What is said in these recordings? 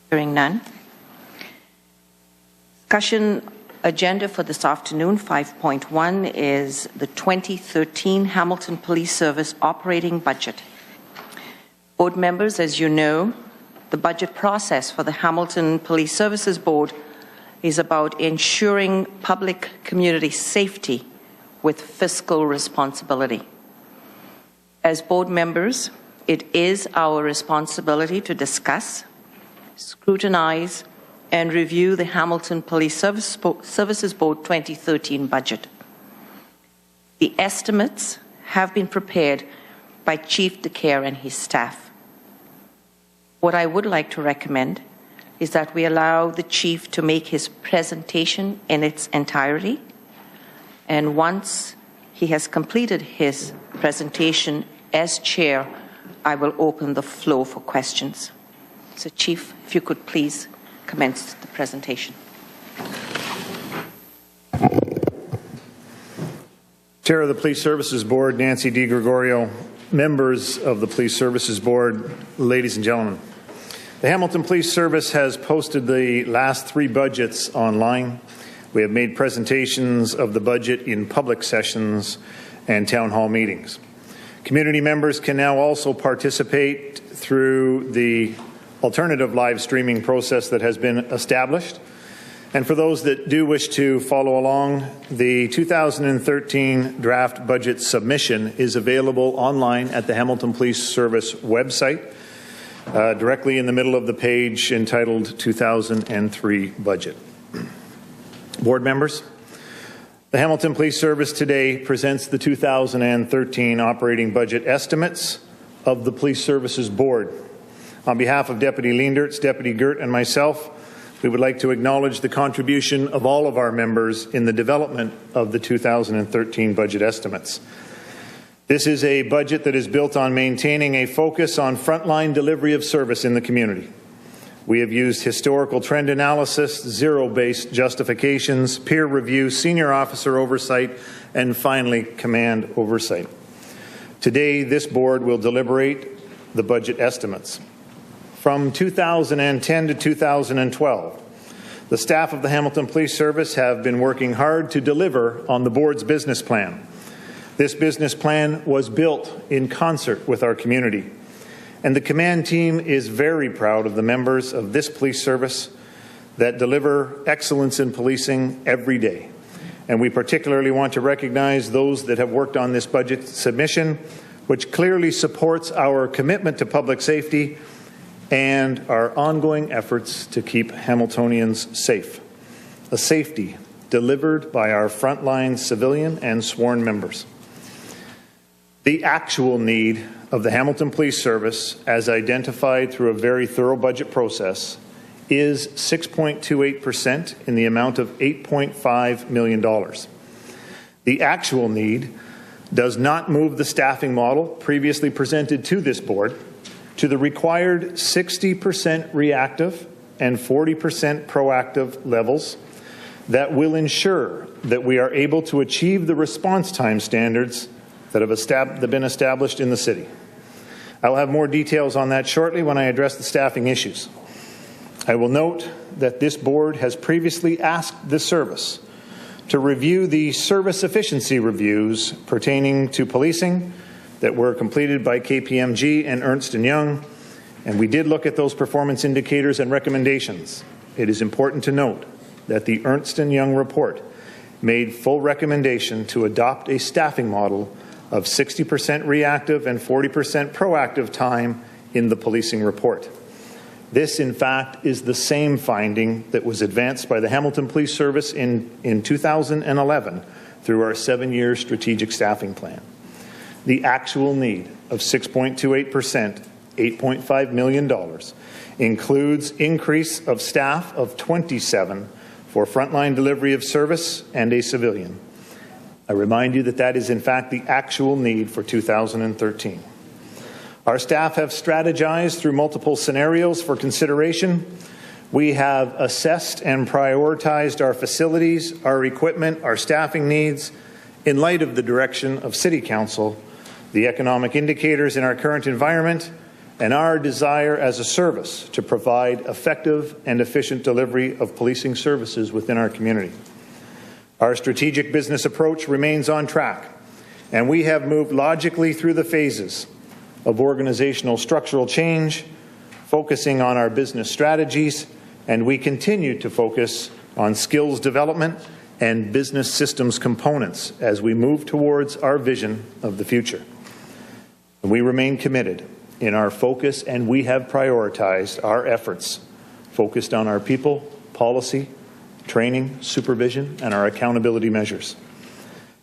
Hearing none. Discussion agenda for this afternoon, 5.1, is the 2013 Hamilton Police Service operating budget. Board members, as you know, the budget process for the Hamilton Police Services Board is about ensuring public community safety with fiscal responsibility. As board members, it is our responsibility to discuss, scrutinize, and review the Hamilton Police Services Board 2013 budget. The estimates have been prepared by Chief DeCare and his staff. What I would like to recommend is that we allow the Chief to make his presentation in its entirety, and once he has completed his presentation as Chair, I will open the floor for questions. So, Chief, if you could please commence the presentation. Chair of the Police Services Board, Nancy DiGregorio, members of the Police Services Board, ladies and gentlemen. The Hamilton Police Service has posted the last 3 budgets online. We have made presentations of the budget in public sessions and town hall meetings. Community members can now also participate through the alternative live streaming process that has been established. And for those that do wish to follow along, the 2013 draft budget submission is available online at the Hamilton Police Service website, directly in the middle of the page entitled 2003 Budget. Board members, the Hamilton Police Service today presents the 2013 operating budget estimates of the Police Services Board. On behalf of Deputy Leendertz, Deputy Gert, and myself, we would like to acknowledge the contribution of all of our members in the development of the 2013 budget estimates. This is a budget that is built on maintaining a focus on frontline delivery of service in the community. We have used historical trend analysis, zero-based justifications, peer review, senior officer oversight, and finally, command oversight. Today, this board will deliberate the budget estimates. From 2010 to 2012, the staff of the Hamilton Police Service have been working hard to deliver on the board's business plan. This business plan was built in concert with our community, and the command team is very proud of the members of this police service that deliver excellence in policing every day. And we particularly want to recognize those that have worked on this budget submission, which clearly supports our commitment to public safety and our ongoing efforts to keep Hamiltonians safe. A safety delivered by our frontline civilian and sworn members. The actual need of the Hamilton Police Service, as identified through a very thorough budget process, is 6.28% in the amount of $8.5 million. The actual need does not move the staffing model previously presented to this board to the required 60% reactive and 40% proactive levels that will ensure that we are able to achieve the response time standards that have been established in the city. I will have more details on that shortly when I address the staffing issues. I will note that this board has previously asked the service to review the service efficiency reviews pertaining to policing that were completed by KPMG and Ernst & Young, and we did look at those performance indicators and recommendations. It is important to note that the Ernst & Young report made full recommendation to adopt a staffing model of 60% reactive and 40% proactive time in the policing report. This, in fact, is the same finding that was advanced by the Hamilton Police Service in 2011 through our 7-year strategic staffing plan. The actual need of 6.28%, $8.5 million, includes increase of staff of 27 for frontline delivery of service and a civilian. I remind you that that is in fact the actual need for 2013. Our staff have strategized through multiple scenarios for consideration. We have assessed and prioritized our facilities, our equipment, our staffing needs in light of the direction of City Council, the economic indicators in our current environment, and our desire as a service to provide effective and efficient delivery of policing services within our community. Our strategic business approach remains on track, and we have moved logically through the phases of organizational structural change, focusing on our business strategies, and we continue to focus on skills development and business systems components as we move towards our vision of the future. We remain committed in our focus, and we have prioritized our efforts focused on our people, policy, training, supervision, and our accountability measures.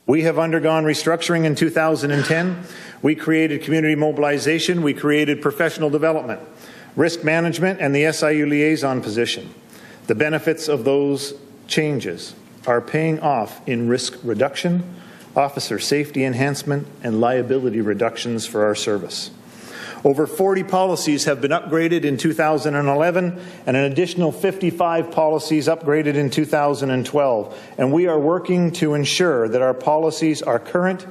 We have undergone restructuring in 2010. We created community mobilization. We created professional development, risk management, and the SIU liaison position. The benefits of those changes are paying off in risk reduction, officer safety enhancement, and liability reductions for our service. Over 40 policies have been upgraded in 2011, and an additional 55 policies upgraded in 2012. And we are working to ensure that our policies are current,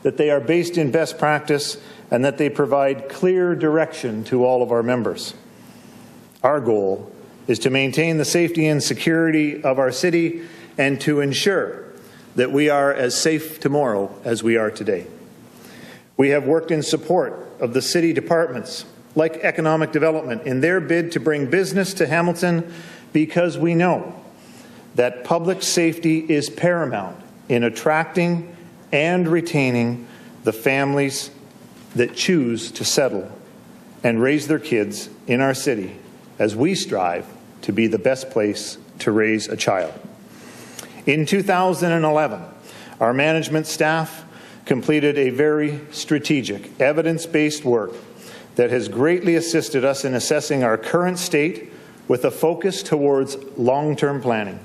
that they are based in best practice, and that they provide clear direction to all of our members. Our goal is to maintain the safety and security of our city and to ensure that we are as safe tomorrow as we are today. We have worked in support of the city departments, like economic development, in their bid to bring business to Hamilton, because we know that public safety is paramount in attracting and retaining the families that choose to settle and raise their kids in our city, as we strive to be the best place to raise a child. In 2011, our management staff completed a very strategic, evidence-based work that has greatly assisted us in assessing our current state with a focus towards long-term planning.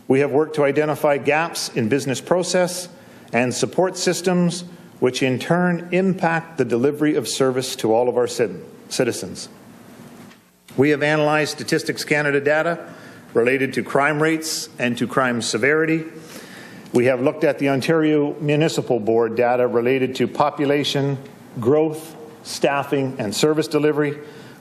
We have worked to identify gaps in business process and support systems, which in turn impact the delivery of service to all of our citizens. We have analyzed Statistics Canada data related to crime rates and to crime severity. We have looked at the Ontario Municipal Board data related to population, growth, staffing, and service delivery.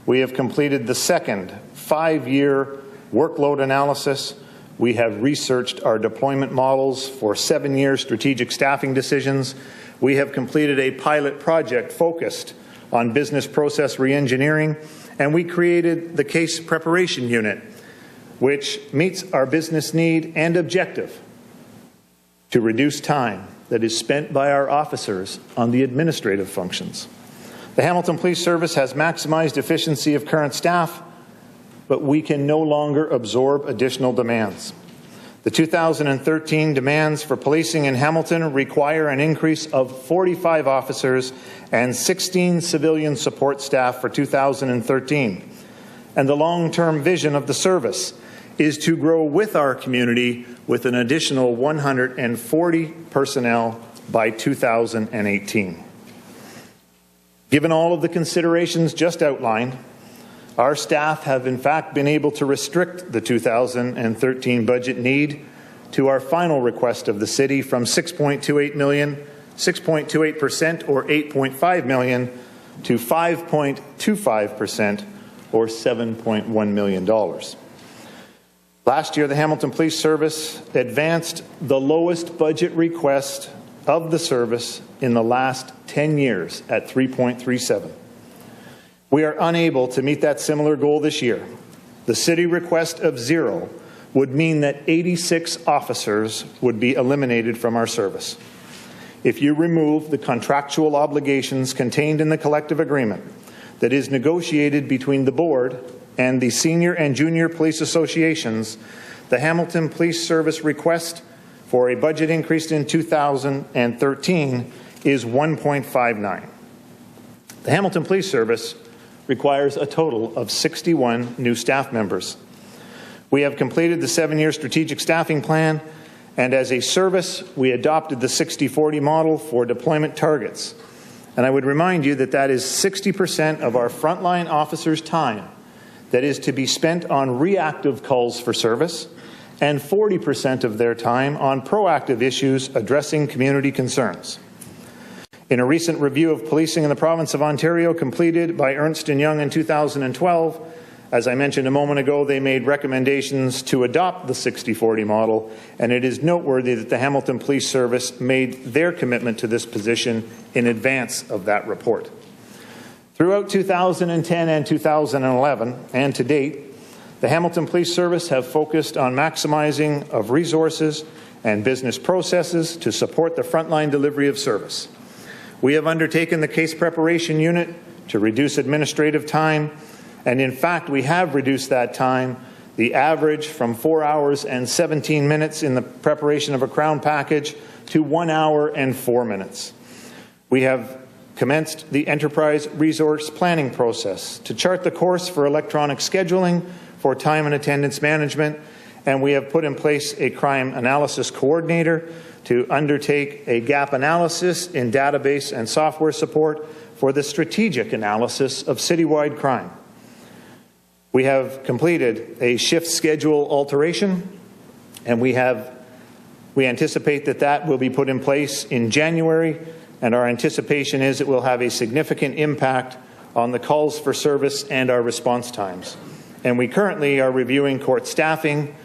We have completed the second 5-year workload analysis. We have researched our deployment models for 7-year strategic staffing decisions. We have completed a pilot project focused on business process reengineering, and we created the Case Preparation Unit, which meets our business need and objective to reduce time that is spent by our officers on the administrative functions. The Hamilton Police Service has maximized efficiency of current staff, but we can no longer absorb additional demands. The 2013 demands for policing in Hamilton require an increase of 45 officers and 16 civilian support staff for 2013. And the long-term vision of the service is to grow with our community with an additional 140 personnel by 2018. Given all of the considerations just outlined, our staff have in fact been able to restrict the 2013 budget need to our final request of the city from 6.28 million, 6.28% or 8.5 million to 5.25% or $7.1 million. Last year, the Hamilton Police Service advanced the lowest budget request of the service in the last 10 years at 3.37. We are unable to meet that similar goal this year. The city request of 0 would mean that 86 officers would be eliminated from our service. If you remove the contractual obligations contained in the collective agreement that is negotiated between the board and the senior and junior police associations, the Hamilton Police Service request for a budget increase in 2013 is 1.59. The Hamilton Police Service requires a total of 61 new staff members. We have completed the 7-year strategic staffing plan, and as a service, we adopted the 60-40 model for deployment targets. And I would remind you that that is 60% of our frontline officers' time that is to be spent on reactive calls for service, and 40% of their time on proactive issues addressing community concerns. In a recent review of policing in the province of Ontario completed by Ernst & Young in 2012, as I mentioned a moment ago, they made recommendations to adopt the 60-40 model, and it is noteworthy that the Hamilton Police Service made their commitment to this position in advance of that report. Throughout 2010 and 2011, and to date, the Hamilton Police Service have focused on maximizing of resources and business processes to support the frontline delivery of service. We have undertaken the case preparation unit to reduce administrative time, and in fact, we have reduced that time, the average from 4 hours and 17 minutes in the preparation of a Crown package to 1 hour and 4 minutes. We have commenced the enterprise resource planning process to chart the course for electronic scheduling, for time and attendance management, and we have put in place a crime analysis coordinator to undertake a gap analysis in database and software support for the strategic analysis of citywide crime. We have completed a shift schedule alteration, and we anticipate that will be put in place in January, and our anticipation is it will have a significant impact on the calls for service and our response times. And we currently are reviewing court staffing,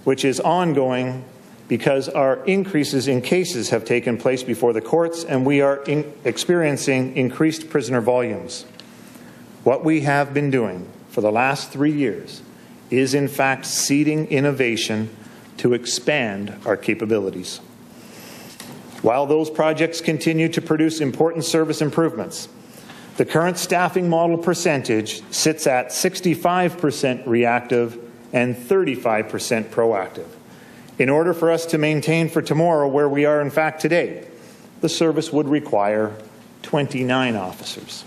which is ongoing because our increases in cases have taken place before the courts, and we are experiencing increased prisoner volumes. What we have been doing for the last 3 years is in fact seeding innovation to expand our capabilities. While those projects continue to produce important service improvements, the current staffing model percentage sits at 65% reactive and 35% proactive. In order for us to maintain for tomorrow where we are in fact today, the service would require 29 officers.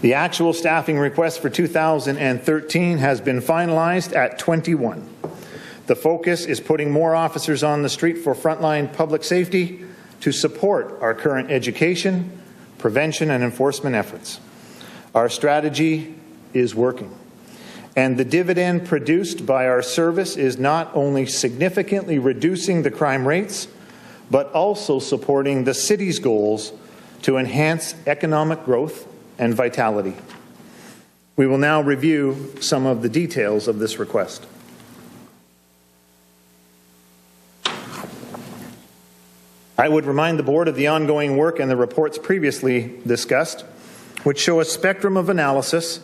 The actual staffing request for 2013 has been finalized at 21. The focus is putting more officers on the street for frontline public safety to support our current education, prevention, and enforcement efforts. Our strategy is working, and the dividend produced by our service is not only significantly reducing the crime rates, but also supporting the city's goals to enhance economic growth and vitality. We will now review some of the details of this request. I would remind the Board of the ongoing work and the reports previously discussed, which show a spectrum of analysis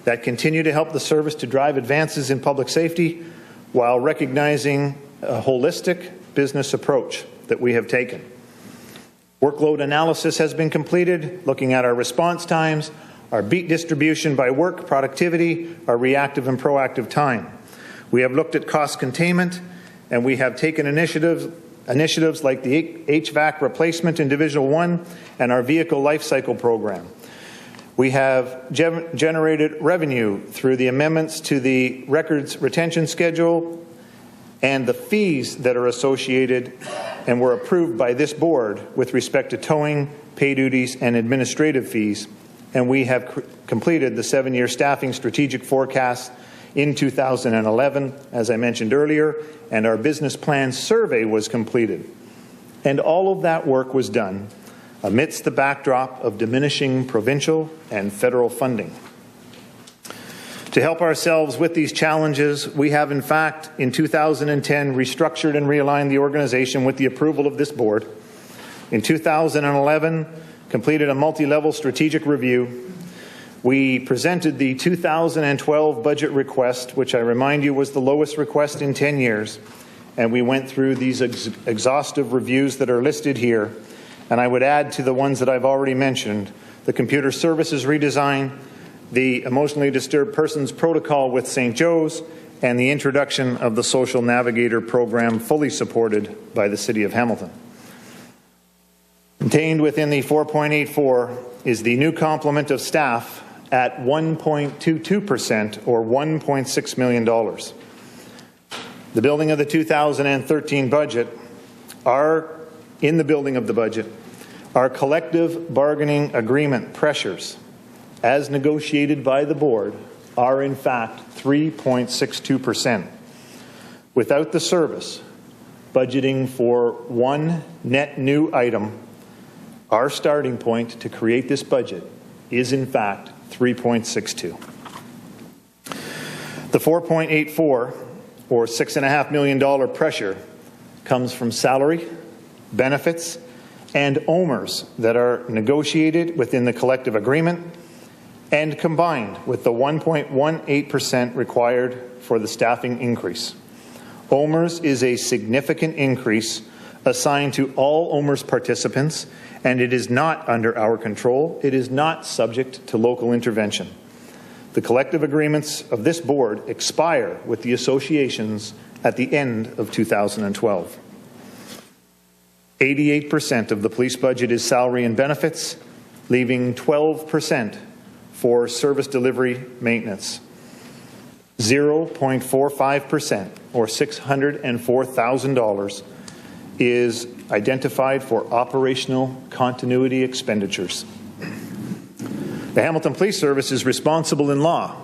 that continue to help the service to drive advances in public safety while recognizing a holistic business approach that we have taken. Workload analysis has been completed, looking at our response times, our beat distribution by work, productivity, our reactive and proactive time. We have looked at cost containment, and we have taken initiatives like the HVAC replacement in Division 1 and our vehicle life cycle program. We have generated revenue through the amendments to the records retention schedule and the fees that are associated and were approved by this board with respect to towing, pay duties, and administrative fees. And we have completed the 7-year staffing strategic forecast in 2011, as I mentioned earlier, and our business plan survey was completed. And all of that work was done amidst the backdrop of diminishing provincial and federal funding. To help ourselves with these challenges, we have in fact in 2010 restructured and realigned the organization with the approval of this board. In 2011, completed a multi-level strategic review. We presented the 2012 budget request, which I remind you was the lowest request in 10 years, and we went through these exhaustive reviews that are listed here. And I would add to the ones that I've already mentioned, the computer services redesign, the emotionally disturbed persons protocol with St. Joe's, and the introduction of the Social Navigator program, fully supported by the City of Hamilton. Contained within the 4.84 is the new complement of staff at 1.22% or $1.6 million. The building of the 2013 budget in the building of the budget, our collective bargaining agreement pressures, as negotiated by the board, are in fact 3.62%. Without the service, budgeting for one net new item Our starting point to create this budget is, in fact, 3.62. The 4.84, or $6.5 million pressure, comes from salary, benefits, and OMERs that are negotiated within the collective agreement and combined with the 1.18% required for the staffing increase. OMERs is a significant increase assigned to all OMERs participants, and it is not under our control. It is not subject to local intervention. The collective agreements of this board expire with the associations at the end of 2012. 88% of the police budget is salary and benefits, leaving 12% for service delivery maintenance. 0.45%, or $604,000, is identified for operational continuity expenditures. The Hamilton Police Service is responsible in law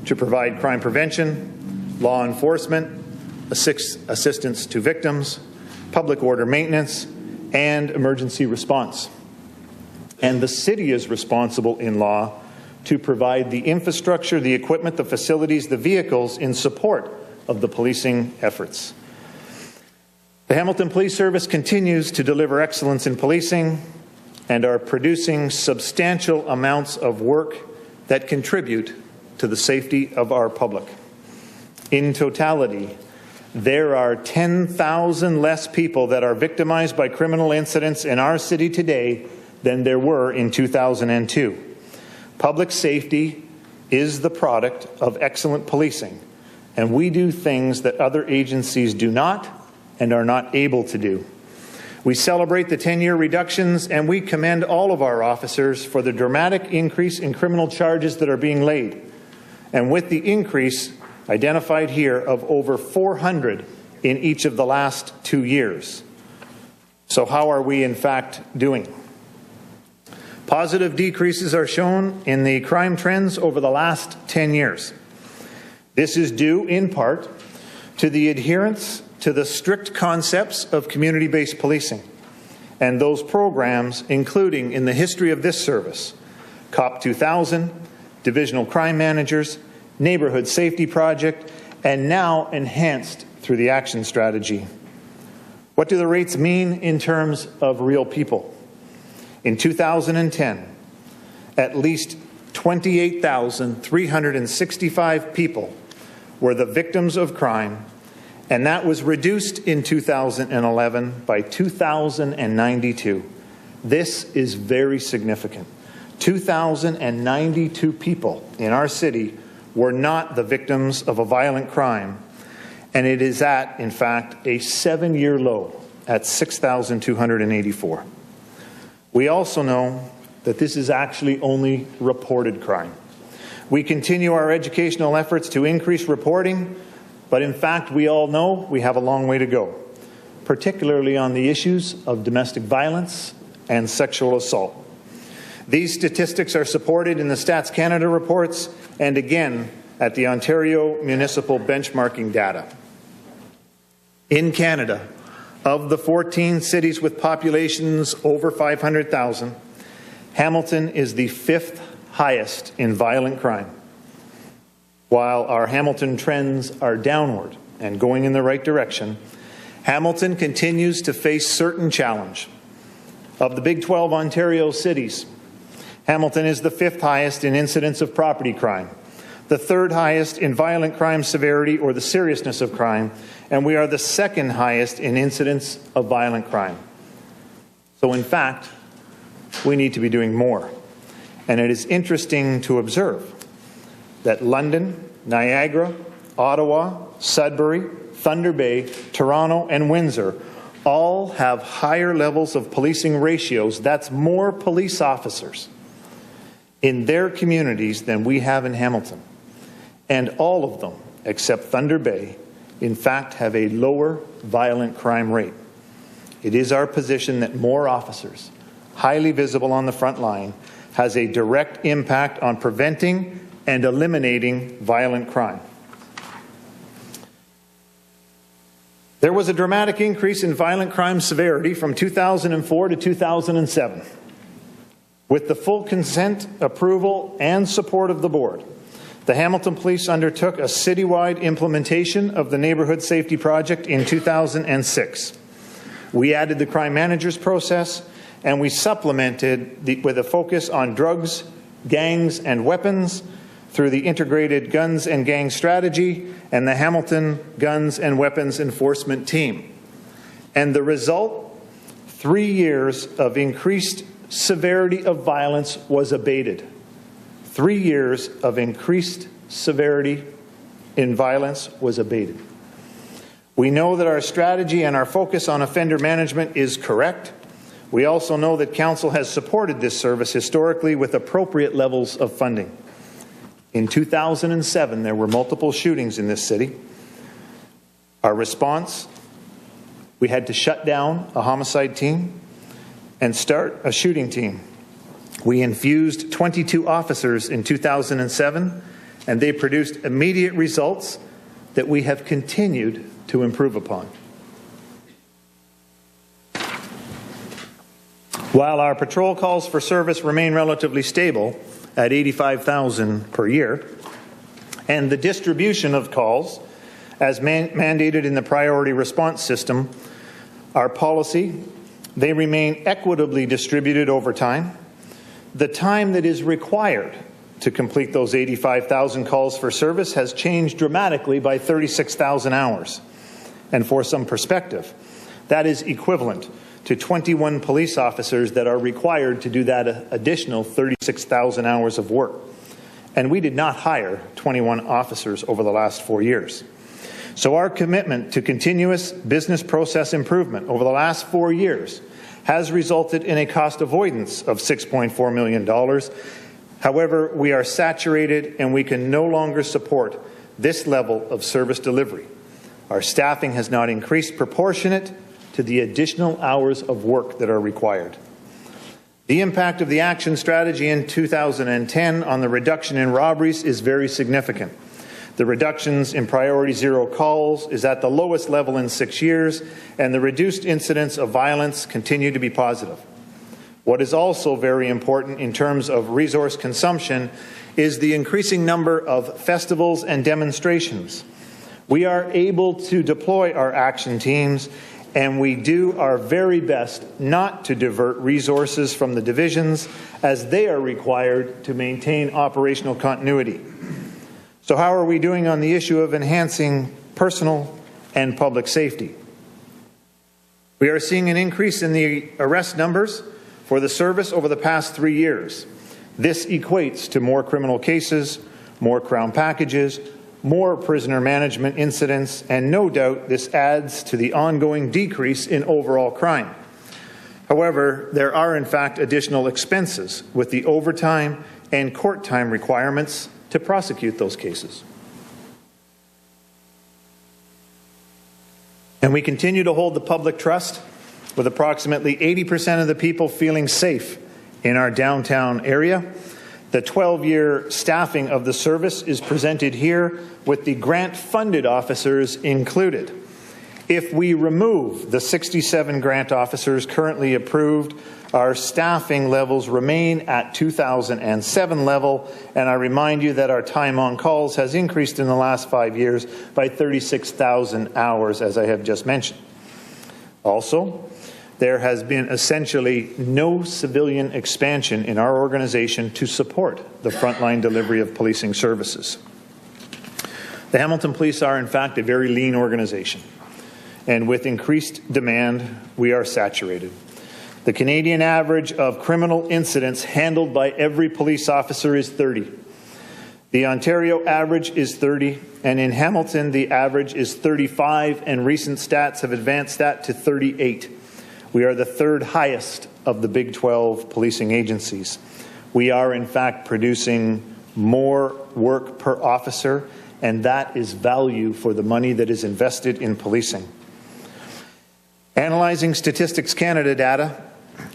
to provide crime prevention, law enforcement, assistance to victims, public order maintenance, and emergency response. And the city is responsible in law to provide the infrastructure, the equipment, the facilities, the vehicles in support of the policing efforts. The Hamilton Police Service continues to deliver excellence in policing and are producing substantial amounts of work that contribute to the safety of our public. In totality, there are 10,000 less people that are victimized by criminal incidents in our city today than there were in 2002. Public safety is the product of excellent policing, and we do things that other agencies do not and are not able to do. We celebrate the 10-year reductions, and we commend all of our officers for the dramatic increase in criminal charges that are being laid. And with the increase identified here of over 400 in each of the last 2 years. So how are we in fact doing? Positive decreases are shown in the crime trends over the last 10 years. This is due in part to the adherence to the strict concepts of community-based policing and those programs, including in the history of this service, COP 2000, Divisional Crime Managers, Neighborhood Safety Project, and now enhanced through the Action Strategy. What do the rates mean in terms of real people? In 2010, at least 28,365 people were the victims of crime, and that was reduced in 2011 by 2,092. This is very significant. 2,092 people in our city were not the victims of a violent crime, and it is at, in fact, a 7-year low at 6,284. We also know that this is actually only reported crime. We continue our educational efforts to increase reporting, but in fact, we all know we have a long way to go, particularly on the issues of domestic violence and sexual assault. These statistics are supported in the Stats Canada reports and again at the Ontario Municipal Benchmarking data. In Canada, of the 14 cities with populations over 500,000, Hamilton is the 5th highest in violent crime. While our Hamilton trends are downward and going in the right direction, Hamilton continues to face certain challenge. Of the Big 12 Ontario cities, Hamilton is the 5th highest in incidents of property crime, the 3rd highest in violent crime severity or the seriousness of crime, and we are the 2nd highest in incidents of violent crime. So in fact, we need to be doing more. And it is interesting to observe that London, Niagara, Ottawa, Sudbury, Thunder Bay, Toronto, and Windsor all have higher levels of policing ratios. That's more police officers in their communities than we have in Hamilton. And all of them, except Thunder Bay, in fact have a lower violent crime rate. It is our position that more officers, highly visible on the front line, has a direct impact on preventing and eliminating violent crime. There was a dramatic increase in violent crime severity from 2004 to 2007. With the full consent, approval, and support of the board, the Hamilton Police undertook a citywide implementation of the Neighbourhood Safety Project in 2006. We added the crime managers process, and we supplemented with a focus on drugs, gangs, and weapons through the Integrated Guns and Gang Strategy and the Hamilton Guns and Weapons Enforcement Team. And the result, 3 years of increased severity of violence was abated. 3 years of increased severity in violence was abated. We know that our strategy and our focus on offender management is correct. We also know that Council has supported this service historically with appropriate levels of funding. In 2007, there were multiple shootings in this city. Our response, we had to shut down a homicide team and start a shooting team. We infused 22 officers in 2007, and they produced immediate results that we have continued to improve upon. While our patrol calls for service remain relatively stable at 85,000 per year, and the distribution of calls as mandated in the priority response system, our policy, they remain equitably distributed over time. The time that is required to complete those 85,000 calls for service has changed dramatically by 36,000 hours. And for some perspective, that is equivalent to 21 police officers that are required to do that additional 36,000 hours of work. And we did not hire 21 officers over the last 4 years. So our commitment to continuous business process improvement over the last 4 years has resulted in a cost avoidance of $6.4 million. However, we are saturated and we can no longer support this level of service delivery. Our staffing has not increased proportionate to the additional hours of work that are required. The impact of the action strategy in 2010 on the reduction in robberies is very significant. The reductions in priority zero calls is at the lowest level in 6 years, and the reduced incidents of violence continue to be positive. What is also very important in terms of resource consumption is the increasing number of festivals and demonstrations. We are able to deploy our action teams, and we do our very best not to divert resources from the divisions as they are required to maintain operational continuity. So how are we doing on the issue of enhancing personal and public safety? We are seeing an increase in the arrest numbers for the service over the past 3 years. This equates to more criminal cases, more Crown packages, more prisoner management incidents, and no doubt this adds to the ongoing decrease in overall crime. However, there are in fact additional expenses with the overtime and court time requirements to prosecute those cases. And we continue to hold the public trust with approximately 80% of the people feeling safe in our downtown area. The 12-year staffing of the service is presented here with the grant-funded officers included. If we remove the 67 grant officers currently approved, our staffing levels remain at 2007 level, and I remind you that our time on calls has increased in the last 5 years by 36,000 hours, as I have just mentioned. Also, there has been essentially no civilian expansion in our organization to support the frontline delivery of policing services. The Hamilton Police are, in fact, a very lean organization, and with increased demand, we are saturated. The Canadian average of criminal incidents handled by every police officer is 30. The Ontario average is 30, and in Hamilton, the average is 35, and recent stats have advanced that to 38. We are the third highest of the Big 12 policing agencies. We are, in fact, producing more work per officer, and that is value for the money that is invested in policing. Analyzing Statistics Canada data,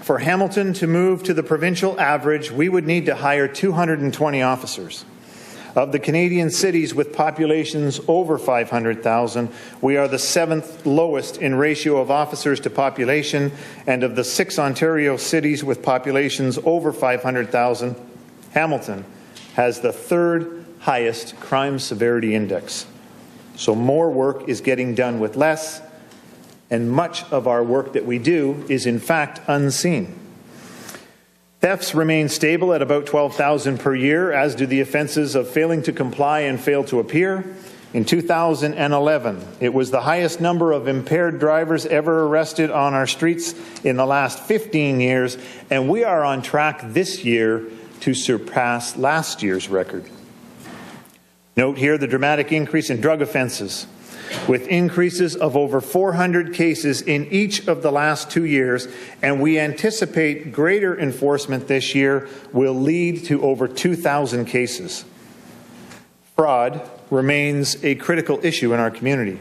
for Hamilton to move to the provincial average, we would need to hire 220 officers. Of the Canadian cities with populations over 500,000, we are the 7th lowest in ratio of officers to population, and of the 6 Ontario cities with populations over 500,000, Hamilton has the 3rd highest crime severity index. So more work is getting done with less, and much of our work that we do is in fact unseen. Thefts remain stable at about 12,000 per year, as do the offences of failing to comply and fail to appear. In 2011, it was the highest number of impaired drivers ever arrested on our streets in the last 15 years, and we are on track this year to surpass last year's record. Note here the dramatic increase in drug offences, with increases of over 400 cases in each of the last 2 years, and we anticipate greater enforcement this year will lead to over 2,000 cases. Fraud remains a critical issue in our community.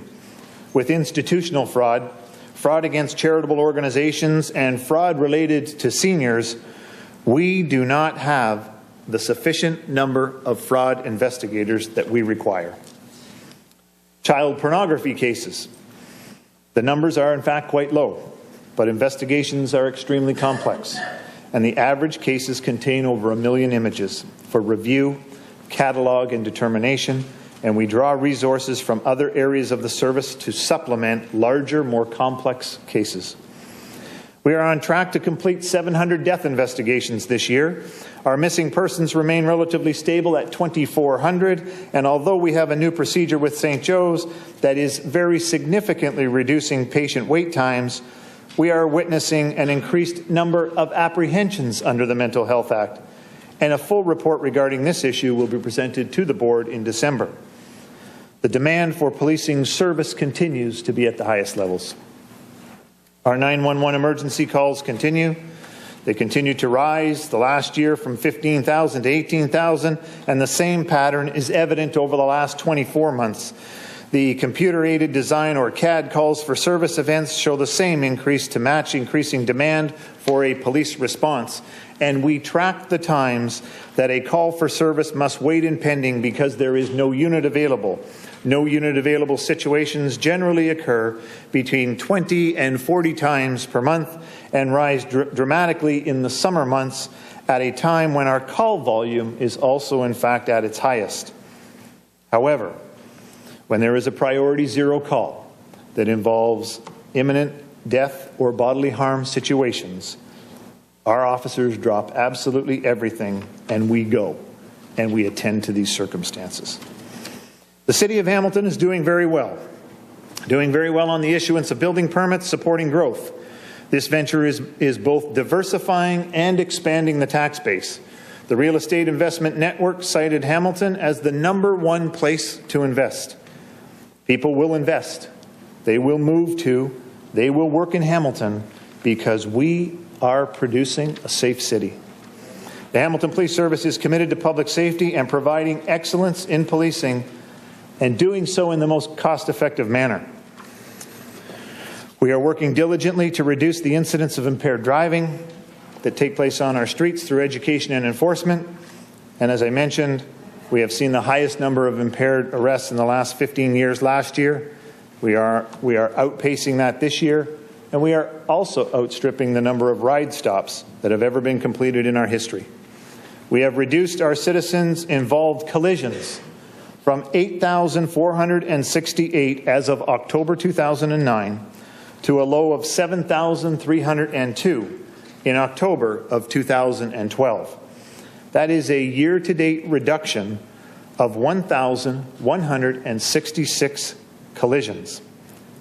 With institutional fraud, fraud against charitable organizations, and fraud related to seniors, we do not have the sufficient number of fraud investigators that we require. Child pornography cases. The numbers are in fact quite low, but investigations are extremely complex, and the average cases contain over 1 million images for review, catalog, and determination, and we draw resources from other areas of the service to supplement larger, more complex cases. We are on track to complete 700 death investigations this year. Our missing persons remain relatively stable at 2,400, and although we have a new procedure with St. Joe's that is very significantly reducing patient wait times, we are witnessing an increased number of apprehensions under the Mental Health Act, and a full report regarding this issue will be presented to the Board in December. The demand for policing service continues to be at the highest levels. Our 911 emergency calls continue. They continue to rise, the last year from 15,000 to 18,000, and the same pattern is evident over the last 24 months. The computer-aided design, or CAD, calls for service events show the same increase to match increasing demand for a police response. And we track the times that a call for service must wait in pending because there is no unit available. No unit available situations generally occur between 20 and 40 times per month and rise dramatically in the summer months at a time when our call volume is also in fact at its highest. However, when there is a priority zero call that involves imminent death or bodily harm situations, our officers drop absolutely everything and we go and we attend to these circumstances. The City of Hamilton is doing very well on the issuance of building permits supporting growth. This venture is both diversifying and expanding the tax base. The Real Estate Investment Network cited Hamilton as the #1 place to invest. People will invest. They will move to, they will work in Hamilton because we are producing a safe city. The Hamilton Police Service is committed to public safety and providing excellence in policing, and doing so in the most cost-effective manner. We are working diligently to reduce the incidents of impaired driving that take place on our streets through education and enforcement. And as I mentioned, we have seen the highest number of impaired arrests in the last 15 years last year. We are outpacing that this year, and we are also outstripping the number of ride stops that have ever been completed in our history. We have reduced our citizens-involved collisions from 8,468 as of October 2009 to a low of 7,302 in October of 2012. That is a year-to-date reduction of 1,166 collisions.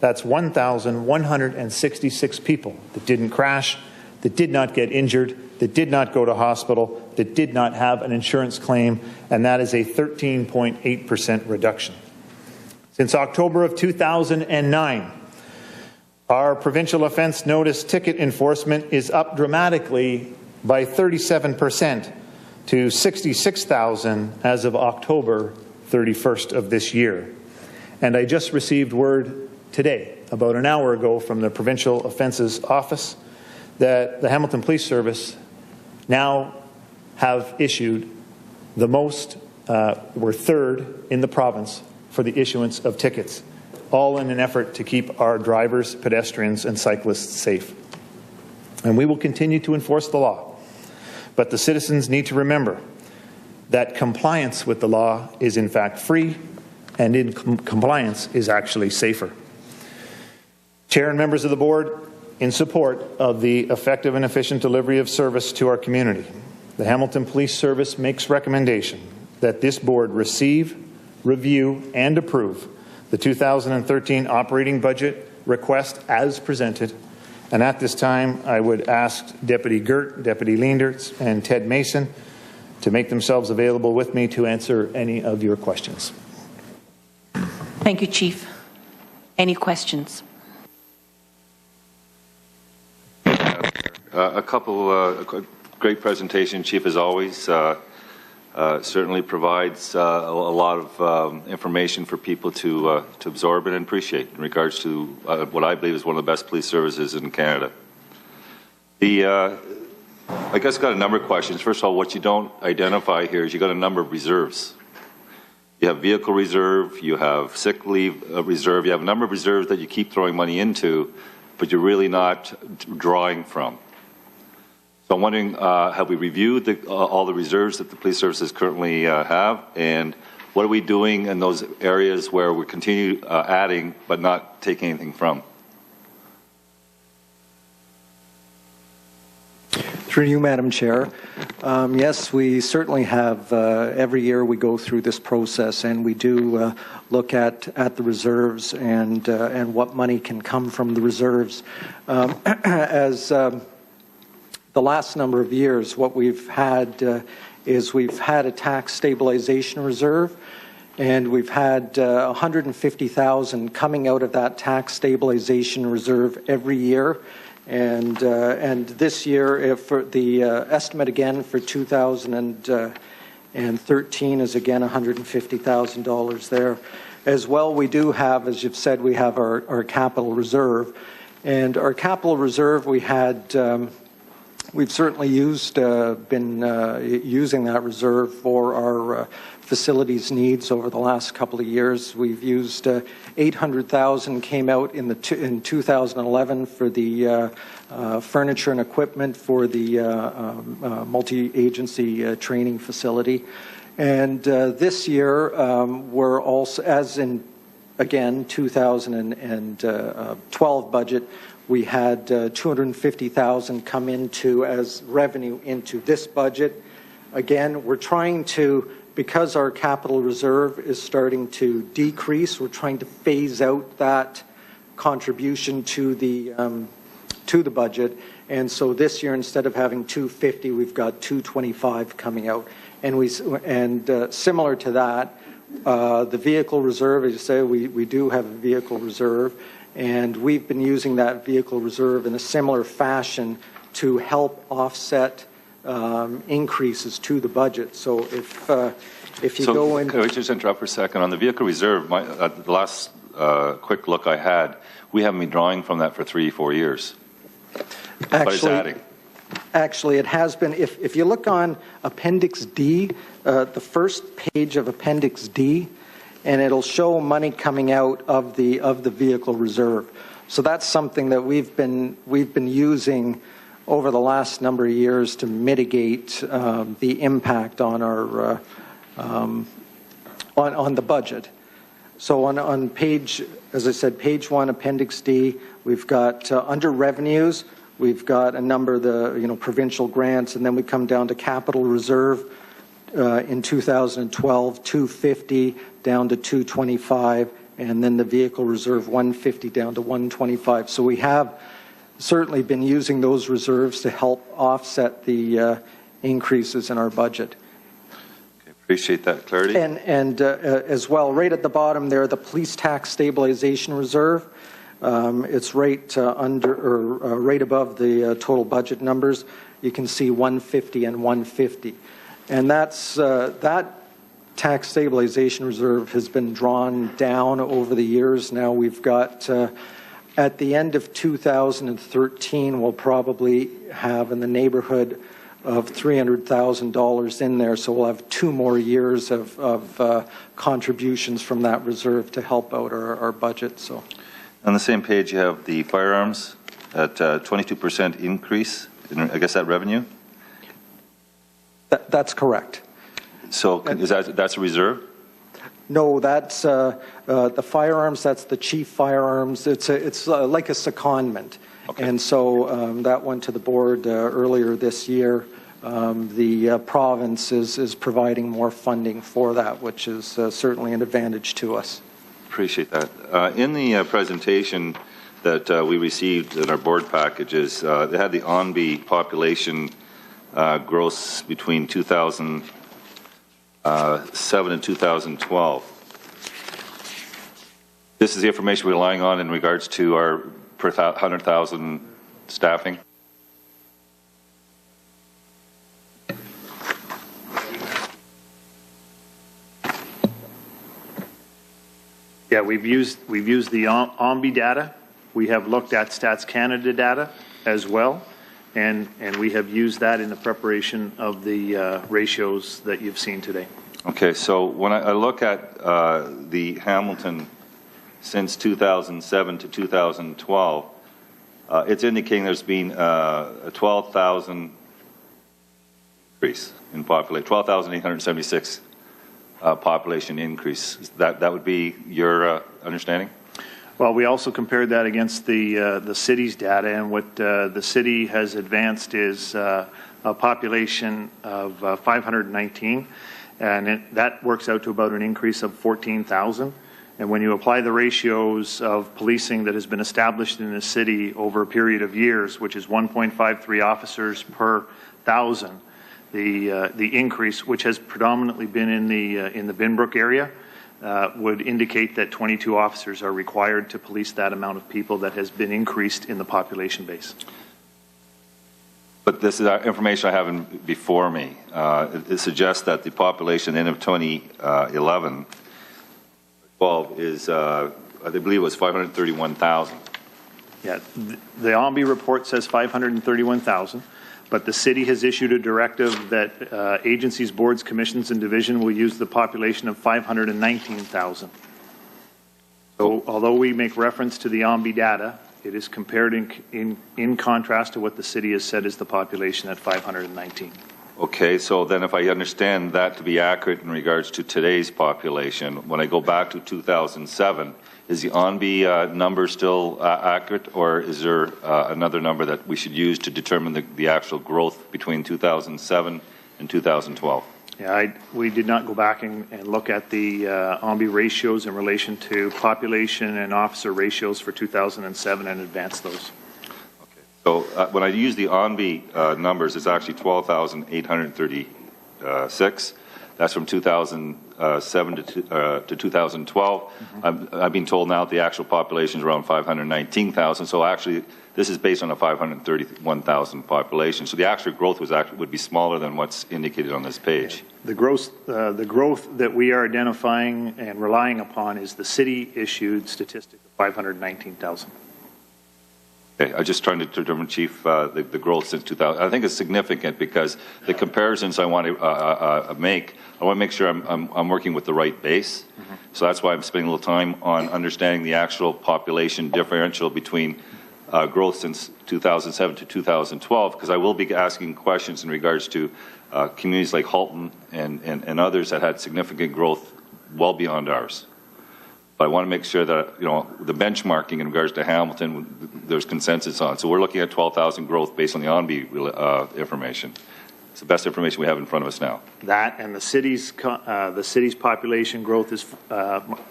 That's 1,166 people that didn't crash, that did not get injured, that did not go to hospital, that did not have an insurance claim, and that is a 13.8% reduction. Since October of 2009, our provincial offence notice ticket enforcement is up dramatically by 37% to 66,000 as of October 31st of this year. And I just received word today, about an hour ago, from the Provincial Offences Office that the Hamilton Police Service now have issued the most We're third in the province for the issuance of tickets, all in an effort to keep our drivers, pedestrians, and cyclists safe. And we will continue to enforce the law. But the citizens need to remember that compliance with the law is in fact free, and in compliance is actually safer. Chair and members of the board, in support of the effective and efficient delivery of service to our community, the Hamilton Police Service makes recommendation that this board receive, review, and approve the 2013 operating budget request as presented. And at this time, I would ask Deputy Gert, Deputy Leendertz, and Ted Mason to make themselves available with me to answer any of your questions. Thank you, Chief. Any questions? A couple, great presentation, Chief, as always. Certainly provides a lot of information for people to absorb and appreciate in regards to what I believe is one of the best police services in Canada. I guess I've got a number of questions. First of all, what you don't identify here is you've got a number of reserves. You have vehicle reserve, you have sick leave reserve, you have a number of reserves that you keep throwing money into, but you're really not drawing from. So I'm wondering, have we reviewed all the reserves that the police services currently have, and what are we doing in those areas where we continue adding but not taking anything from? Through you, Madam Chair. Yes, we certainly have. Every year we go through this process, and we do look at the reserves and what money can come from the reserves. As the last number of years, what we've had is we've had a tax stabilization reserve, and we've had 150,000 coming out of that tax stabilization reserve every year. And this year, if the estimate again for 2013 is again $150,000 there. As well, we do have, as you've said, we have our capital reserve, and our capital reserve we had. We've certainly been using that reserve for our facilities needs over the last couple of years. We've used 800,000 came out in 2011 for the furniture and equipment for the multi-agency training facility, and this year we're also, as in again 2012 budget. We had 250,000 come into as revenue into this budget. Again, we're trying to, because our capital reserve is starting to decrease, we're trying to phase out that contribution to the budget. And so this year, instead of having 250, we've got 225 coming out. And similar to that, the vehicle reserve, as you say, we do have a vehicle reserve. And we've been using that vehicle reserve in a similar fashion to help offset increases to the budget. So if you go in... Can I just interrupt for a second? On the vehicle reserve, the last quick look I had, we haven't been drawing from that for 3-4 years. But it's adding. Actually, it has been. If you look on Appendix D, the first page of Appendix D, and it'll show money coming out of the vehicle reserve. So that's something that we've been using over the last number of years to mitigate the impact on our on the budget. So on page, as I said, page 1, Appendix D, we've got under revenues, we've got a number of the provincial grants, and then we come down to capital reserve. In 2012, 250 down to 225, and then the vehicle reserve 150 down to 125. So we have certainly been using those reserves to help offset the increases in our budget. Okay, appreciate that clarity. And as well, right at the bottom there, the police tax stabilization reserve. It's right right above the total budget numbers. You can see 150 and 150. And that's that tax stabilization reserve has been drawn down over the years. Now we've got, at the end of 2013, we'll probably have in the neighborhood $300,000 in there, so we'll have 2 more years of contributions from that reserve to help out our budget. So, On the same page, you have the firearms at 22% increase in, I guess, that revenue. that's correct. So that's a reserve? No, that's the firearms. That's the chief firearms. It's like a secondment, Okay. and so that went to the board earlier this year. The province is providing more funding for that, which is certainly an advantage to us. Appreciate that. In the presentation that we received in our board packages, they had the ONB population gross between 2007 and 2012. This is the information we're relying on in regards to our per 100,000 staffing. Yeah, we've used the OMBI data. We have looked at Stats Canada data as well, and we have used that in the preparation of the ratios that you've seen today. Okay, so when I look at the Hamilton since 2007 to 2012, it's indicating there's been a 12,000 increase in population, 12,876 population increase. That would be your understanding? Well, we also compared that against the city's data, and what the city has advanced is a population of 519, and that works out to about an increase of 14,000. And when you apply the ratios of policing that has been established in the city over a period of years, which is 1.53 officers per 1,000, the increase, which has predominantly been in the Binbrook area, would indicate that 22 officers are required to police that amount of people that has been increased in the population base. But this is information I have before me. It suggests that the population in 2011 is, I believe it was 531,000. Yeah, the OMBI report says 531,000, but the city has issued a directive that agencies, boards, commissions, and division will use the population of 519,000. So although we make reference to the OMBI data, it is compared in contrast to what the city has said is the population at 519. Okay, so then if I understand that to be accurate in regards to today's population, when I go back to 2007, is the ONB number still accurate, or is there another number that we should use to determine the actual growth between 2007 and 2012? Yeah, we did not go back and look at the OMBI ratios in relation to population and officer ratios for 2007 and advance those. So when I use the ONB numbers, it's actually 12,836. That's from 2007 to 2012. I've been told now that the actual population is around 519,000. So actually, this is based on a 531,000 population. So the actual growth would be smaller than what's indicated on this page. The growth that we are identifying and relying upon is the city-issued statistic of 519,000. Okay, I'm just trying to determine, Chief, the growth since 2000. I think it's significant because the comparisons I want to make, I want to make sure I'm working with the right base. So that's why I'm spending a little time on understanding the actual population differential between growth since 2007 to 2012, because I will be asking questions in regards to communities like Halton and others that had significant growth well beyond ours. But I want to make sure that, the benchmarking in regards to Hamilton, there's consensus on. So we're looking at 12,000 growth based on the ONB information. It's the best information we have in front of us now. That and the city's population growth is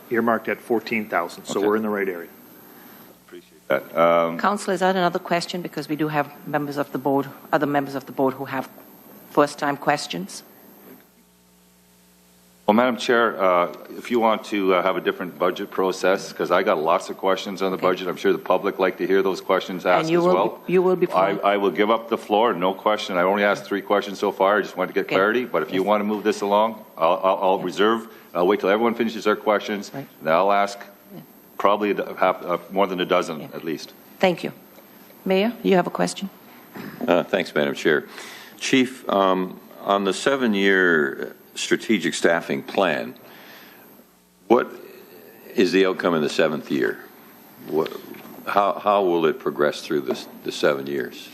earmarked at 14,000. So we're in the right area. Appreciate that. Councillor, is that another question? Because we do have members of the board, other members of the board who have first-time questions. Well, Madam Chair, if you want to have a different budget process, because I got lots of questions on the budget. I'm sure the public like to hear those questions asked as well. You will be. I will give up the floor, no question. I only asked 3 questions so far. I just wanted to get clarity. But if you want to move this along, I'll reserve. I'll wait till everyone finishes their questions. Right. And I'll ask probably more than a dozen at least. Thank you. Mayor, you have a question? Thanks, Madam Chair. Chief, on the 7-year strategic staffing plan, what is the outcome in the 7th year? How will it progress through the 7 years?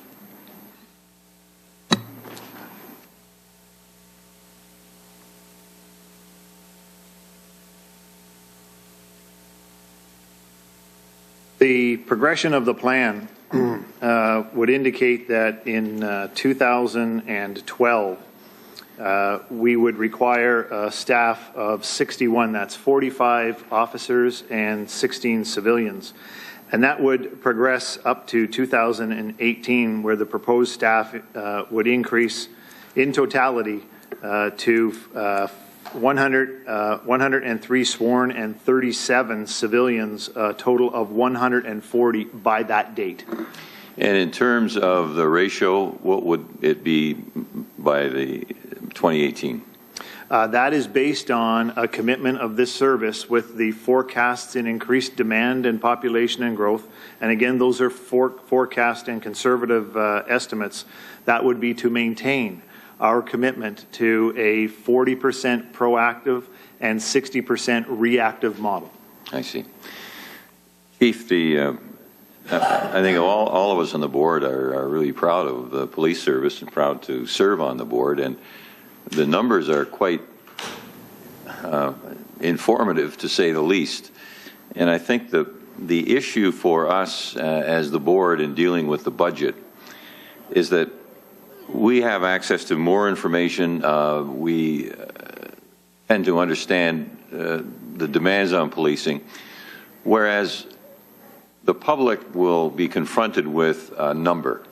The progression of the plan would indicate that in 2012, we would require a staff of 61. That's 45 officers and 16 civilians. And that would progress up to 2018, where the proposed staff would increase in totality to 103 sworn and 37 civilians, a total of 140 by that date. And in terms of the ratio, what would it be by the 2018? That is based on a commitment of this service with the forecasts in increased demand and population and growth. And again, those are forecast and conservative estimates. That would be to maintain our commitment to a 40% proactive and 60% reactive model. I see. Chief, I think all of us on the board are really proud of the police service and proud to serve on the board, and the numbers are quite informative, to say the least. And I think the issue for us as the board in dealing with the budget is that we have access to more information. We tend to understand the demands on policing, whereas the public will be confronted with a number,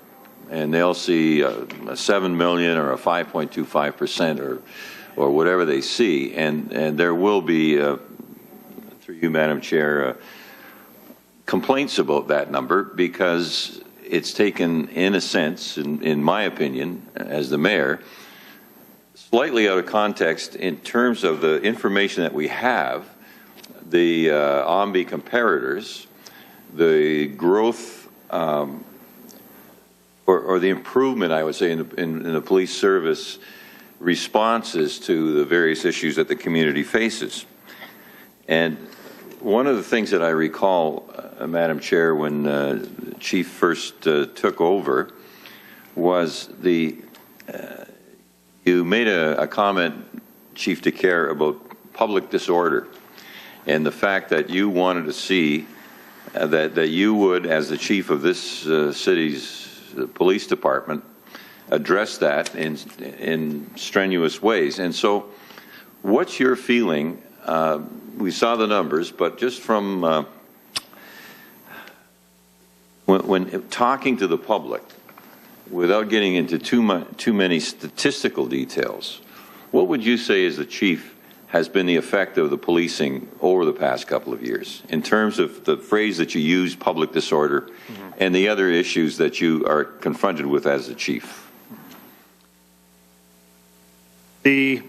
and they'll see a 7 million or a 5.25% or whatever they see, and there will be, through you, Madam Chair, complaints about that number, because it's taken, in a sense, in my opinion, as the mayor, slightly out of context in terms of the information that we have, the OMBI comparators, the growth or the improvement, I would say, in the police service responses to the various issues that the community faces. And one of the things that I recall, Madam Chair, when Chief first took over, was you made a comment, Chief DeCare, about public disorder and the fact that you wanted to see that you would, as the chief of this city's police department, address that in strenuous ways. And so what's your feeling? We saw the numbers, but just from when talking to the public, without getting into too many statistical details, what would you say as the chief has been the effect of the policing over the past couple of years, in terms of the phrase that you use, public disorder, and the other issues that you are confronted with as the chief? The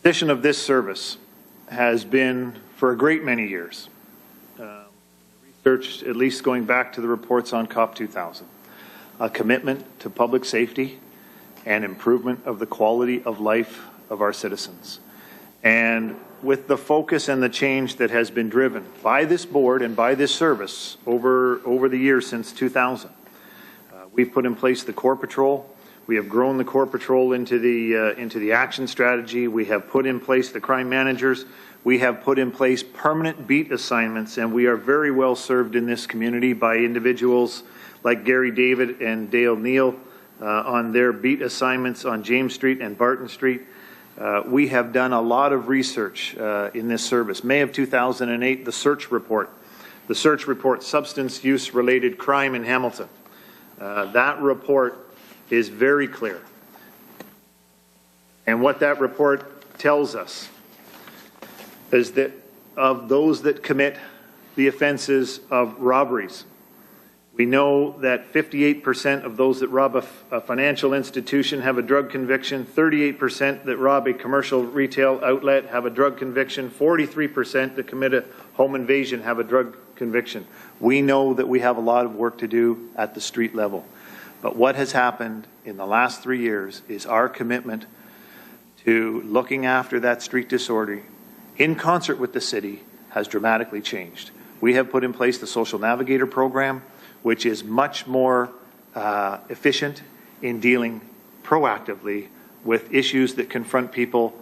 position of this service has been, for a great many years, research, at least going back to the reports on COP 2000, a commitment to public safety and improvement of the quality of life of our citizens. And with the focus and the change that has been driven by this board and by this service over the years since 2000, we've put in place the Core Patrol. We have grown the Core Patrol into the action strategy. We have put in place the crime managers. We have put in place permanent beat assignments, and we are very well served in this community by individuals like Gary David and Dale Neal on their beat assignments on James Street and Barton Street. We have done a lot of research in this service. May of 2008, the search report, Substance Use Related Crime in Hamilton. That report is very clear. And what that report tells us is that of those that commit the offenses of robberies, we know that 58% of those that rob a financial institution have a drug conviction, 38% that rob a commercial retail outlet have a drug conviction, 43% that commit a home invasion have a drug conviction. We know that we have a lot of work to do at the street level. But what has happened in the last 3 years is our commitment to looking after that street disorder in concert with the city has dramatically changed. We have put in place the Social Navigator program, which is much more efficient in dealing proactively with issues that confront people: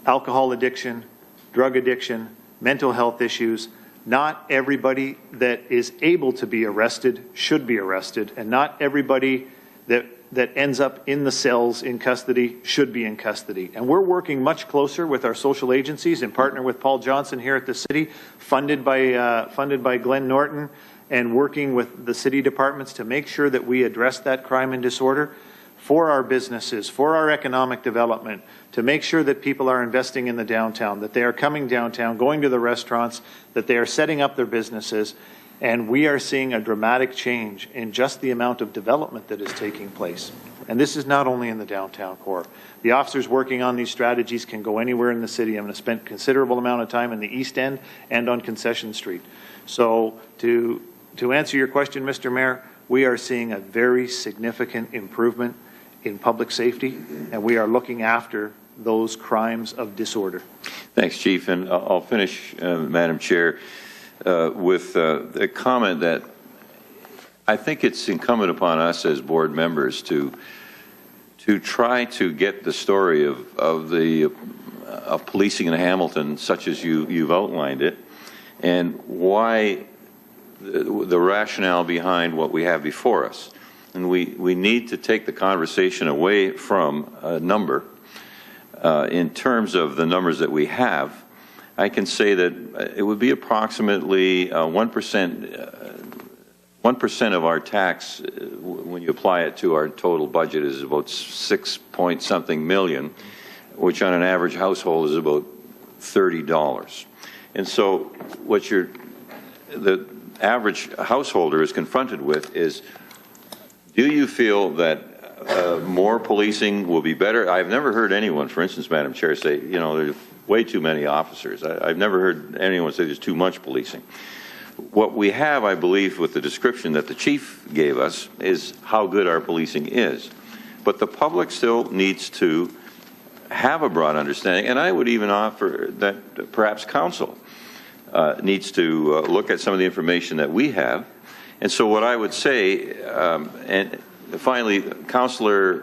alcohol addiction, drug addiction, mental health issues. Not everybody that is able to be arrested should be arrested, and not everybody that ends up in the cells in custody should be in custody. And we're working much closer with our social agencies and partner with Paul Johnson here at the city, funded by Glenn Norton, and working with the city departments to make sure that we address that crime and disorder for our businesses, for our economic development, to make sure that people are investing in the downtown, that they are coming downtown, going to the restaurants, that they are setting up their businesses. And we are seeing a dramatic change in just the amount of development that is taking place. And this is not only in the downtown core. The officers working on these strategies can go anywhere in the city. I'm going to spend a considerable amount of time in the East End and on Concession Street. So to answer your question, Mr. Mayor, we are seeing a very significant improvement in public safety, and we are looking after those crimes of disorder. Thanks, Chief. And I'll finish, Madam Chair, with a comment that I think it's incumbent upon us as board members to try to get the story of policing in Hamilton, such as you've outlined it, and why the rationale behind what we have before us. And we need to take the conversation away from a number. In terms of the numbers that we have, I can say that it would be approximately 1% of our tax, when you apply it to our total budget, is about 6 point something million, which on an average household is about $30. And so what the average householder is confronted with is, do you feel that more policing will be better? I've never heard anyone, for instance, Madam Chair, say, you know, there's way too many officers. I've never heard anyone say there's too much policing. What we have, I believe, with the description that the chief gave us is how good our policing is. But the public still needs to have a broad understanding, and I would even offer that perhaps council needs to look at some of the information that we have. And so what I would say, and finally, Councillor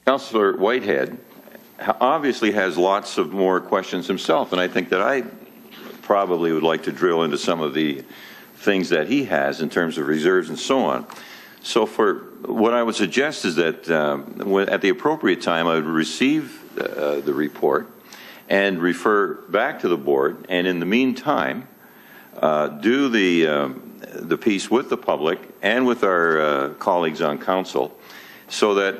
Whitehead obviously has lots of more questions himself, and I think that I probably would like to drill into some of the things that he has in terms of reserves and so on. So what I would suggest is that at the appropriate time, I would receive the report and refer back to the board, and in the meantime, do the piece with the public and with our colleagues on council, so that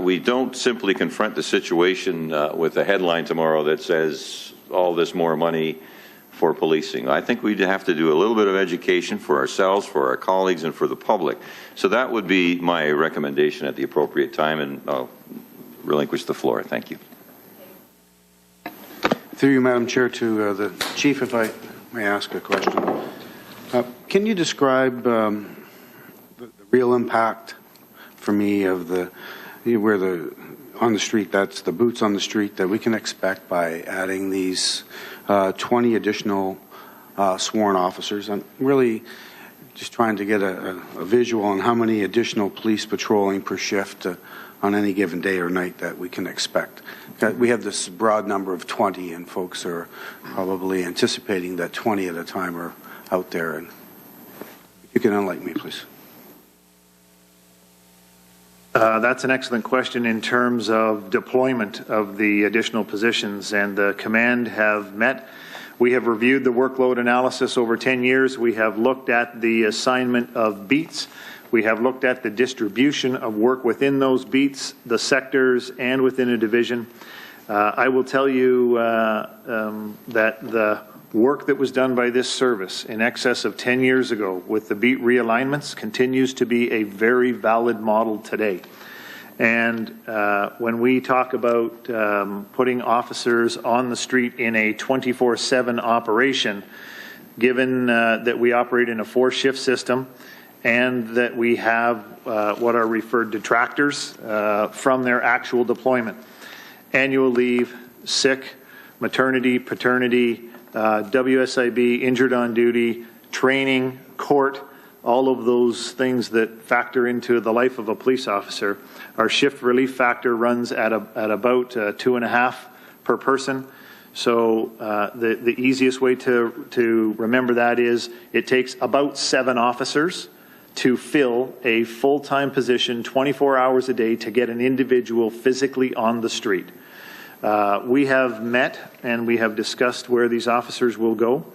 we don't simply confront the situation with a headline tomorrow that says all this more money for policing. I think we'd have to do a little bit of education for ourselves, for our colleagues, and for the public. So that would be my recommendation at the appropriate time, and I'll relinquish the floor. Thank you. Through you, Madam Chair, to the Chief, if I may ask a question. Can you describe the real impact for me of on the street, that's the boots on the street, that we can expect by adding these 20 additional sworn officers? I'm really just trying to get a visual on how many additional police patrolling per shift on any given day or night that we can expect. We have this broad number of 20, and folks are probably anticipating that 20 at a time are out there. And you can enlighten me, please. That's an excellent question in terms of deployment of the additional positions, and the command have met. We have reviewed the workload analysis over 10 years. We have looked at the assignment of beats. We have looked at the distribution of work within those beats, the sectors, and within a division. I will tell you that the work that was done by this service in excess of 10 years ago with the beat realignments continues to be a very valid model today. And when we talk about putting officers on the street in a 24/7 operation, given that we operate in a 4-shift system and that we have what are referred detractors from their actual deployment. Annual leave, sick, maternity, paternity, WSIB, injured on duty, training, court, all of those things that factor into the life of a police officer. Our shift relief factor runs at about 2.5 per person. So the easiest way to remember that is it takes about 7 officers to fill a full-time position 24 hours a day to get an individual physically on the street. We have met and we have discussed where these officers will go.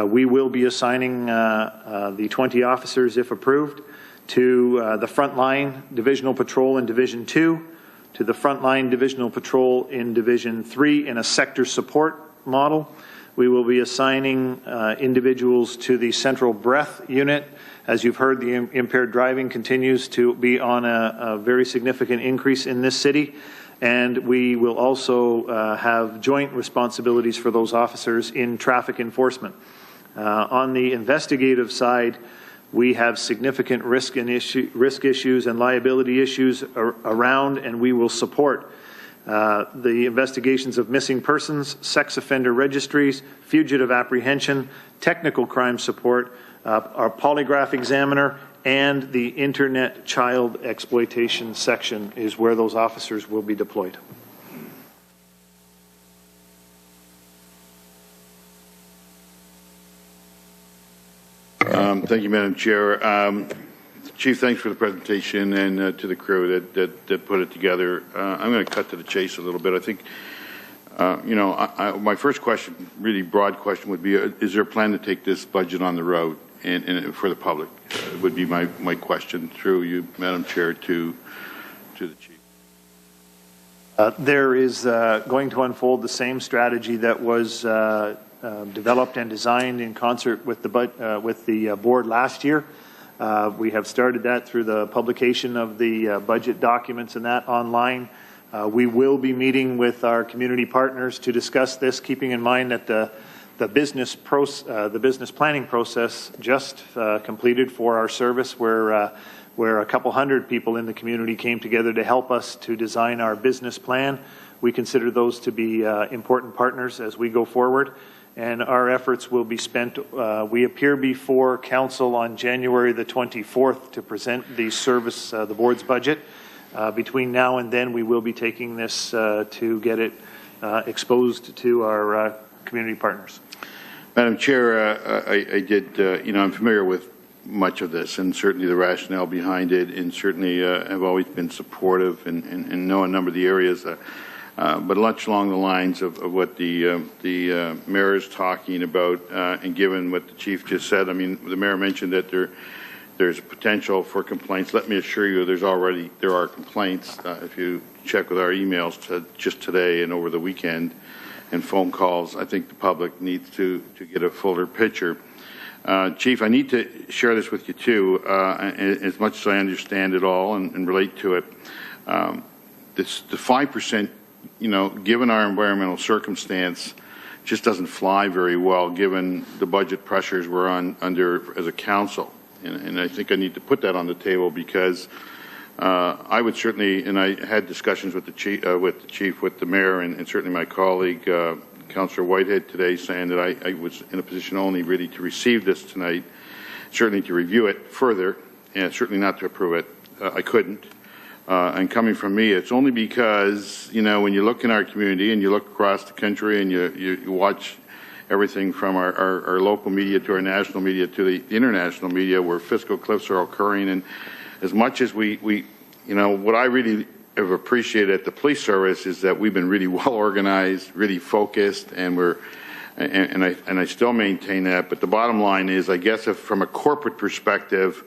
We will be assigning the 20 officers, if approved, to the frontline divisional patrol in Division 2, to the frontline divisional patrol in Division 3 in a sector support model. We will be assigning individuals to the central breath unit. As you've heard, the impaired driving continues to be on a very significant increase in this city. And we will also have joint responsibilities for those officers in traffic enforcement. On the investigative side, we have significant risk issues and liability issues around, and we will support the investigations of missing persons, sex offender registries, fugitive apprehension, technical crime support, our polygraph examiner, and the Internet child exploitation section is where those officers will be deployed. Thank you, Madam Chair. Chief, thanks for the presentation, and to the crew that put it together. I'm going to cut to the chase a little bit. I think, my first question, really broad question, would be: is there a plan to take this budget on the road and for the public? Would be my question through you, Madam Chair, to the Chief. There is going to unfold the same strategy that was developed and designed in concert with the board last year. We have started that through the publication of the budget documents and that online. We will be meeting with our community partners to discuss this, keeping in mind that the business planning process just completed for our service, where a couple hundred people in the community came together to help us to design our business plan. We consider those to be important partners as we go forward, and our efforts will be spent. We appear before Council on January the 24th to present the service, the board's budget. Between now and then, we will be taking this to get it exposed to our community partners. Madam Chair, I'm familiar with much of this, and certainly the rationale behind it, and certainly have always been supportive and know a number of the areas. But much along the lines of what the mayor is talking about, and given what the chief just said, I mean, the mayor mentioned that there's potential for complaints. Let me assure you, there are complaints. If you check with our emails just today and over the weekend, and phone calls, I think the public needs to get a fuller picture. Chief, I need to share this with you too, as much as I understand it all and relate to it. The 5%, given our environmental circumstance, just doesn't fly very well given the budget pressures we're under as a council. And I think I need to put that on the table because I would certainly, and I had discussions with the chief, with the mayor, and certainly my colleague, Councillor Whitehead, today, saying that I was in a position only really to receive this tonight, certainly to review it further, and certainly not to approve it. I couldn't. And coming from me, it's only because, when you look in our community and you look across the country and you watch everything from our local media to our national media to the international media where fiscal cliffs are occurring, and as much as we what I really have appreciated at the police service is that we've been really well organized, really focused, and I still maintain that. But the bottom line is, I guess, if from a corporate perspective,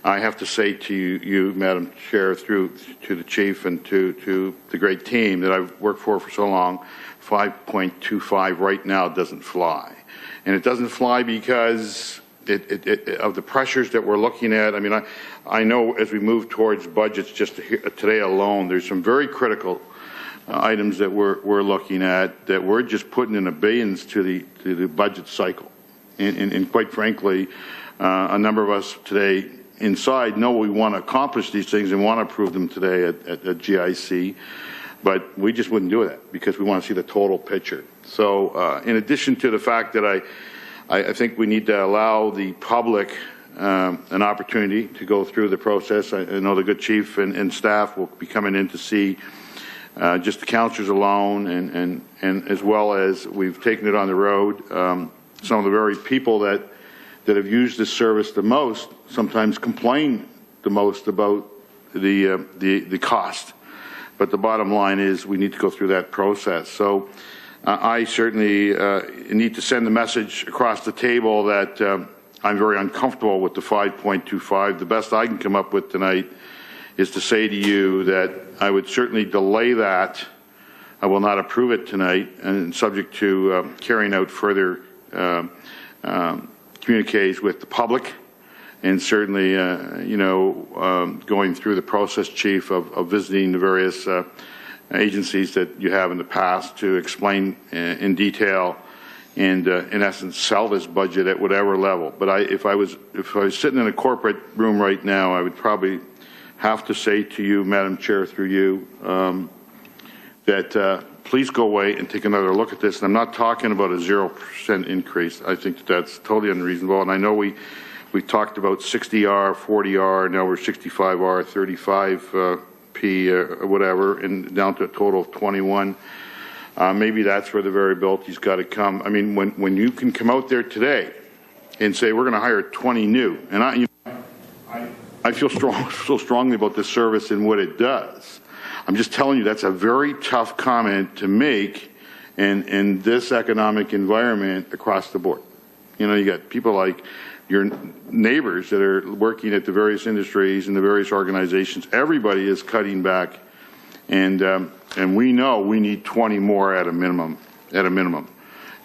I have to say to you, Madam Chair, through to the chief and to the great team that I've worked for so long, 5.25 right now doesn't fly, and it doesn't fly because of the pressures that we're looking at. I mean, I know as we move towards budgets, just today alone, there's some very critical items that we're looking at that we're just putting in billions to the budget cycle, and quite frankly, A number of us today inside know we want to accomplish these things and want to approve them today at GIC, but we just wouldn't do that because we want to see the total picture. So in addition to the fact that I think we need to allow the public an opportunity to go through the process. I know the good chief and staff will be coming in to see just the councillors alone, and as well as we've taken it on the road. Some of the very people that have used this service the most sometimes complain the most about the cost. But the bottom line is we need to go through that process. So I certainly need to send the message across the table that I'm very uncomfortable with the 5.25. The best I can come up with tonight is to say to you that I would certainly delay that. I will not approve it tonight, and subject to carrying out further communiques with the public, and certainly, going through the process, Chief, of visiting the various agencies that you have in the past to explain in detail and, in essence, sell this budget at whatever level. But if I was sitting in a corporate room right now, I would probably have to say to you, Madam Chair, through you, that please go away and take another look at this. And I'm not talking about a 0% increase. I think that's totally unreasonable. And I know we talked about 60R, 40R, now we're 65R, 35P, or whatever, and down to a total of 21. Maybe that's where the variability's got to come. I mean, when you can come out there today and say we're going to hire 20 new, and I feel so strongly about this service and what it does. I'm just telling you that's a very tough comment to make in this economic environment across the board. You got people like your neighbors that are working at the various industries and the various organizations. Everybody is cutting back, and we know we need 20 more at a minimum.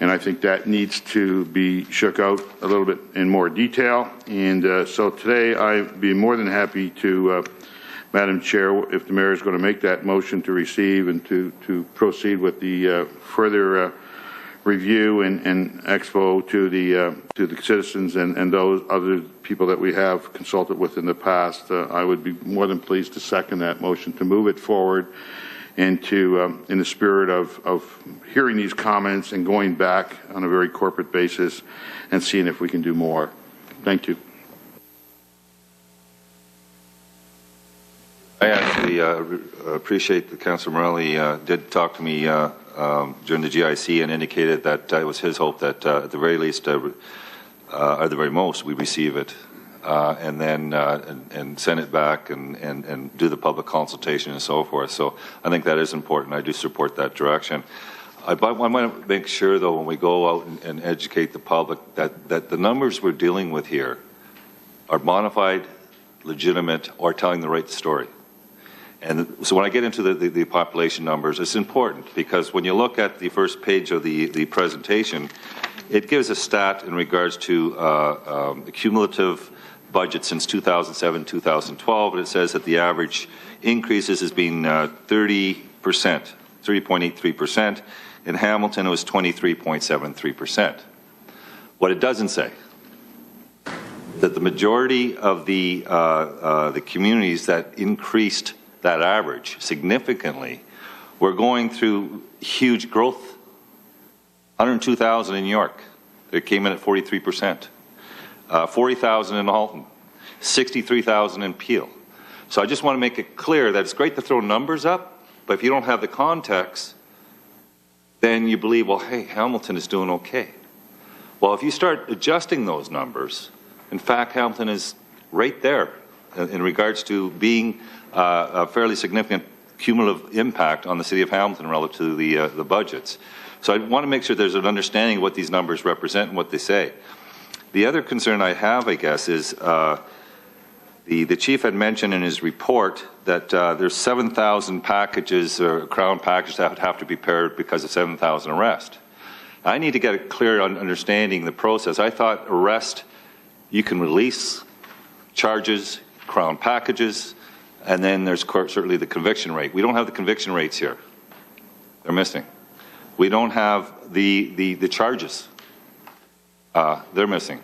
And I think that needs to be shook out a little bit in more detail. And so today I'd be more than happy to, Madam Chair, if the Mayor is going to make that motion to receive and to proceed with the further review and expo to the citizens and those other people that we have consulted with in the past. I would be more than pleased to second that motion to move it forward and to, in the spirit of hearing these comments and going back on a very corporate basis and seeing if we can do more. Thank you. I actually appreciate that Councillor Morelli did talk to me during the GIC and indicated that it was his hope that at the very least, at the very most, we receive it and then and send it back and do the public consultation and so forth. So I think that is important. I do support that direction. I want to make sure, though, when we go out and educate the public, that the numbers we're dealing with here are bona fide, legitimate, or telling the right story. And so when I get into the population numbers, it's important because when you look at the first page of the presentation, it gives a stat in regards to the cumulative budget since 2007-2012, and it says that the average increases has been 30%, 30.83%. In Hamilton, it was 23.73%. What it doesn't say, that the majority of the communities that increased that average significantly were going through huge growth. 102,000 in York, it came in at 43%. 40,000 in Halton, 63,000 in Peel. So I just want to make it clear that it's great to throw numbers up, but if you don't have the context, then you believe, well, hey, Hamilton is doing okay. Well, if you start adjusting those numbers, in fact, Hamilton is right there in regards to being a fairly significant cumulative impact on the City of Hamilton relative to the budgets. So I want to make sure there's an understanding of what these numbers represent and what they say. The other concern I have, I guess, is the chief had mentioned in his report that there's 7,000 packages or Crown packages that would have to be paired because of 7,000 arrests. I need to get a clear understanding of the process. I thought arrest, you can release charges, Crown packages, and then there's certainly the conviction rate. We don't have the conviction rates here. They're missing. We don't have the charges. They're missing.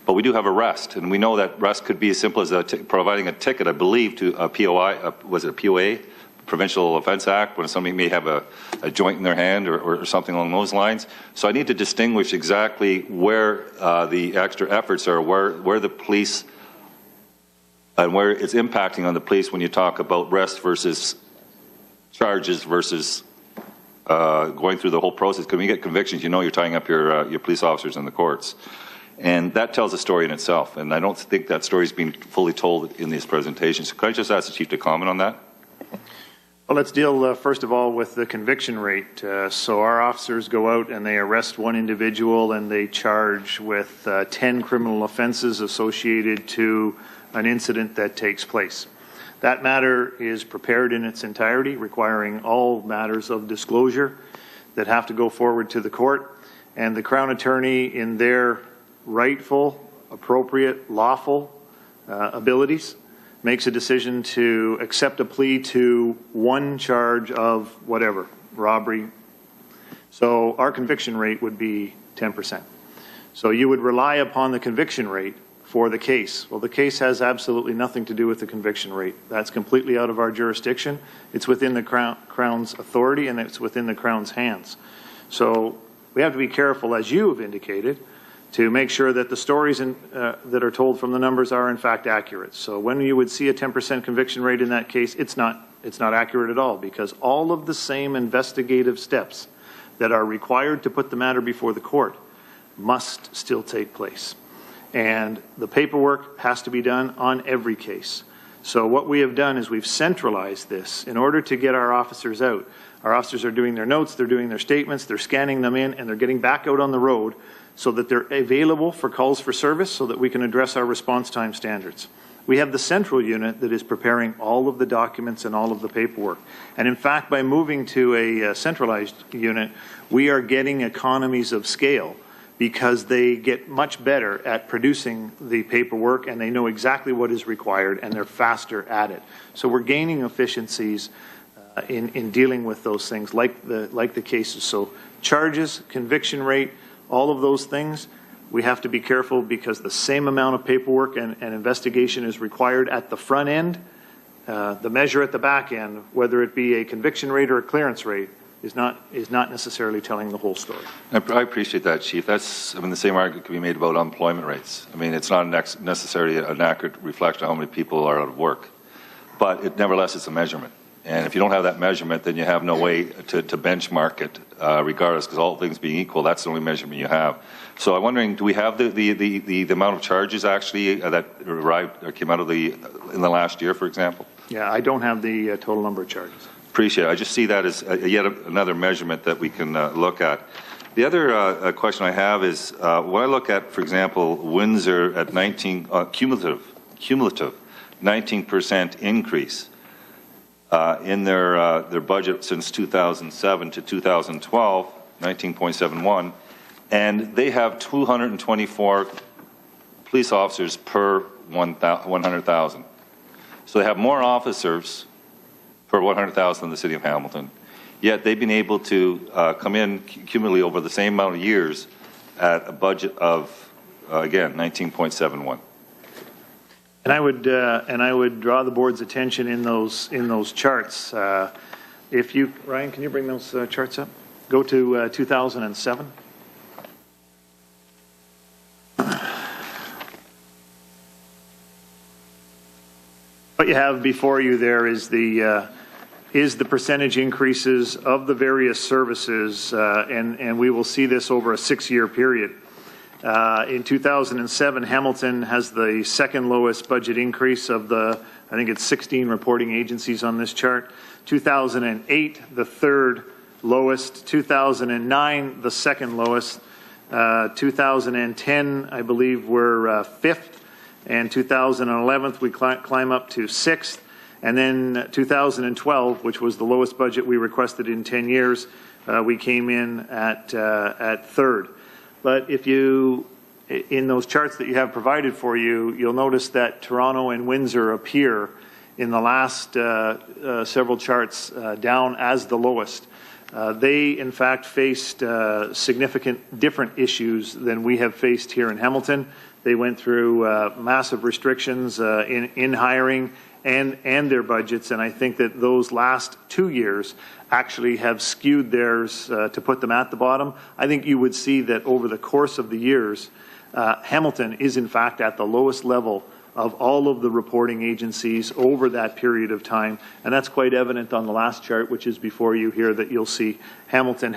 But we do have arrest, and we know that arrest could be as simple as providing a ticket, I believe, to a POI, was it a POA, Provincial Offense Act, when somebody may have a joint in their hand or something along those lines. So I need to distinguish exactly where the extra efforts are, where the police, and where it's impacting on the police when you talk about arrest versus charges versus going through the whole process. Because when you get convictions, you know you're tying up your police officers in the courts. And that tells a story in itself, and I don't think that story is being fully told in these presentations. So could I just ask the Chief to comment on that? Well, let's deal first of all with the conviction rate. So our officers go out and they arrest one individual and they charge with 10 criminal offenses associated to an incident that takes place. That matter is prepared in its entirety, requiring all matters of disclosure that have to go forward to the court, and the Crown Attorney, in their rightful, appropriate, lawful abilities, makes a decision to accept a plea to one charge of whatever, robbery. So our conviction rate would be 10%. So you would rely upon the conviction rate for the case. Well, the case has absolutely nothing to do with the conviction rate. That's completely out of our jurisdiction. It's within the Crown's authority, and it's within the Crown's hands. So we have to be careful, as you have indicated, to make sure that the stories that are told from the numbers are in fact accurate. So when you would see a 10% conviction rate in that case, it's not accurate at all, because all of the same investigative steps that are required to put the matter before the court must still take place. And the paperwork has to be done on every case. So what we have done is we've centralized this in order to get our officers out. Our officers are doing their notes, they're doing their statements, they're scanning them in, and they're getting back out on the road so that they're available for calls for service so that we can address our response time standards. We have the central unit that is preparing all of the documents and all of the paperwork. And in fact, by moving to a centralized unit, we are getting economies of scale because they get much better at producing the paperwork and they know exactly what is required and they're faster at it. So we're gaining efficiencies in dealing with those things like the cases. So charges, conviction rate, all of those things, we have to be careful because the same amount of paperwork and investigation is required at the front end. The measure at the back end, whether it be a conviction rate or a clearance rate, is not necessarily telling the whole story. I appreciate that, Chief. That's, I mean, the same argument can be made about unemployment rates. I mean, it's not necessarily an accurate reflection of how many people are out of work, but nevertheless, it's a measurement. And if you don't have that measurement, then you have no way to benchmark it, regardless, because all things being equal, that's the only measurement you have. So I'm wondering, do we have the amount of charges actually that arrived or came out of in the last year, for example? Yeah, I don't have the total number of charges. Appreciate it. I just see that as yet another measurement that we can look at. The other question I have is when I look at, for example, Windsor at 19 cumulative 19% increase. In their budget since 2007 to 2012, 19.71, and they have 224 police officers per 100,000. So they have more officers per 100,000 than the city of Hamilton, yet they've been able to come in cumulatively over the same amount of years at a budget of, again, 19.71. And I would draw the board's attention in those charts. If you, Ryan, can you bring those charts up? Go to 2007. What you have before you there is the percentage increases of the various services, and we will see this over a 6-year period. In 2007, Hamilton has the second lowest budget increase of the, I think it's 16 reporting agencies on this chart. 2008, the third lowest. 2009, the second lowest. 2010, I believe, we're fifth. And 2011, we climb up to sixth. And then 2012, which was the lowest budget we requested in 10 years, we came in at third. But if you, in those charts that you have provided for you, you'll notice that Toronto and Windsor appear in the last several charts down as the lowest. They, in fact, faced significant different issues than we have faced here in Hamilton. They went through massive restrictions in hiring and their budgets, and I think that those last 2 years actually have skewed theirs to put them at the bottom. I think you would see that over the course of the years, Hamilton is in fact at the lowest level of all of the reporting agencies over that period of time, and that's quite evident on the last chart, which is before you here, that you'll see Hamilton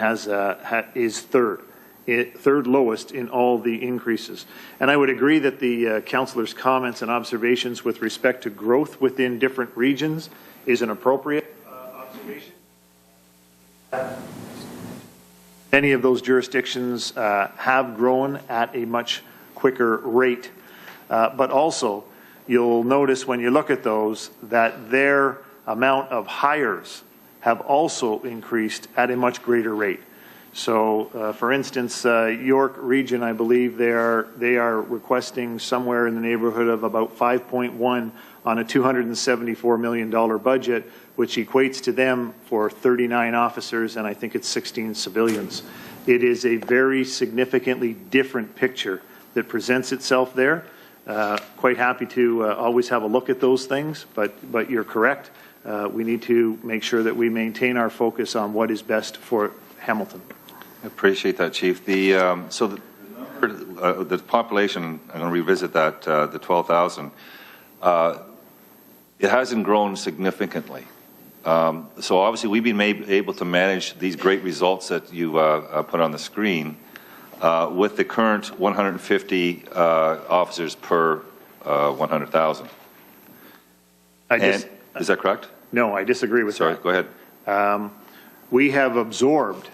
is third lowest in all the increases. And I would agree that the councillor's comments and observations with respect to growth within different regions is an appropriate observation. Many of those jurisdictions have grown at a much quicker rate, but also you'll notice when you look at those that their amount of hires have also increased at a much greater rate. So, for instance, York Region, I believe they are requesting somewhere in the neighborhood of about 5.1 on a $274 million budget, which equates to them for 39 officers, and I think it's 16 civilians. It is a very significantly different picture that presents itself there. Quite happy to always have a look at those things, but you're correct. We need to make sure that we maintain our focus on what is best for Hamilton. I appreciate that, Chief. So the population, I'm going to revisit that, the 12,000, it hasn't grown significantly. So obviously we've been able to manage these great results that you put on the screen with the current 150 officers per 100,000. Is that correct? No, I disagree with that. Sorry, go ahead. We have absorbed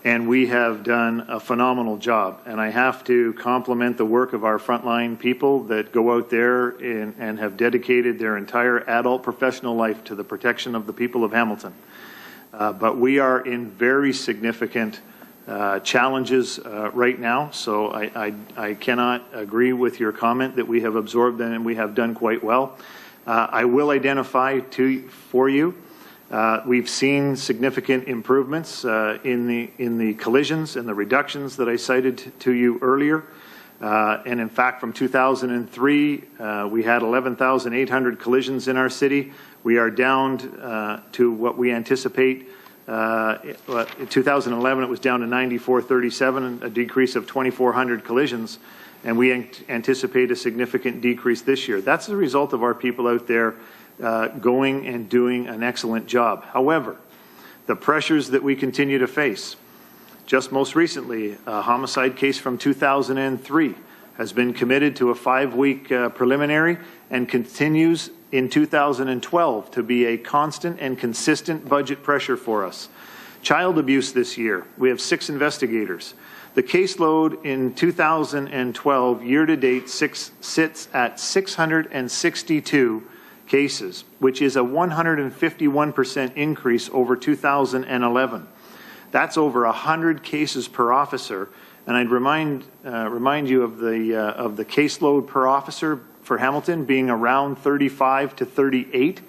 and we have done a phenomenal job. And I have to compliment the work of our frontline people that go out there and have dedicated their entire adult professional life to the protection of the people of Hamilton. But we are in very significant challenges right now, so I cannot agree with your comment that we have absorbed them and we have done quite well. I will identify for you, we've seen significant improvements in the collisions and the reductions that I cited to you earlier. And in fact, from 2003, we had 11,800 collisions in our city. We are down to what we anticipate. In 2011, it was down to 9,437, a decrease of 2,400 collisions. And we anticipate a significant decrease this year. That's the result of our people out there going and doing an excellent job. However, the pressures that we continue to face, just most recently, a homicide case from 2003 has been committed to a 5-week preliminary and continues in 2012 to be a constant and consistent budget pressure for us. Child abuse this year, we have 6 investigators. The caseload in 2012 year-to-date sits at 662 cases, which is a 151% increase over 2011. That's over 100 cases per officer, and I'd remind you of the caseload per officer for Hamilton being around 35 to 38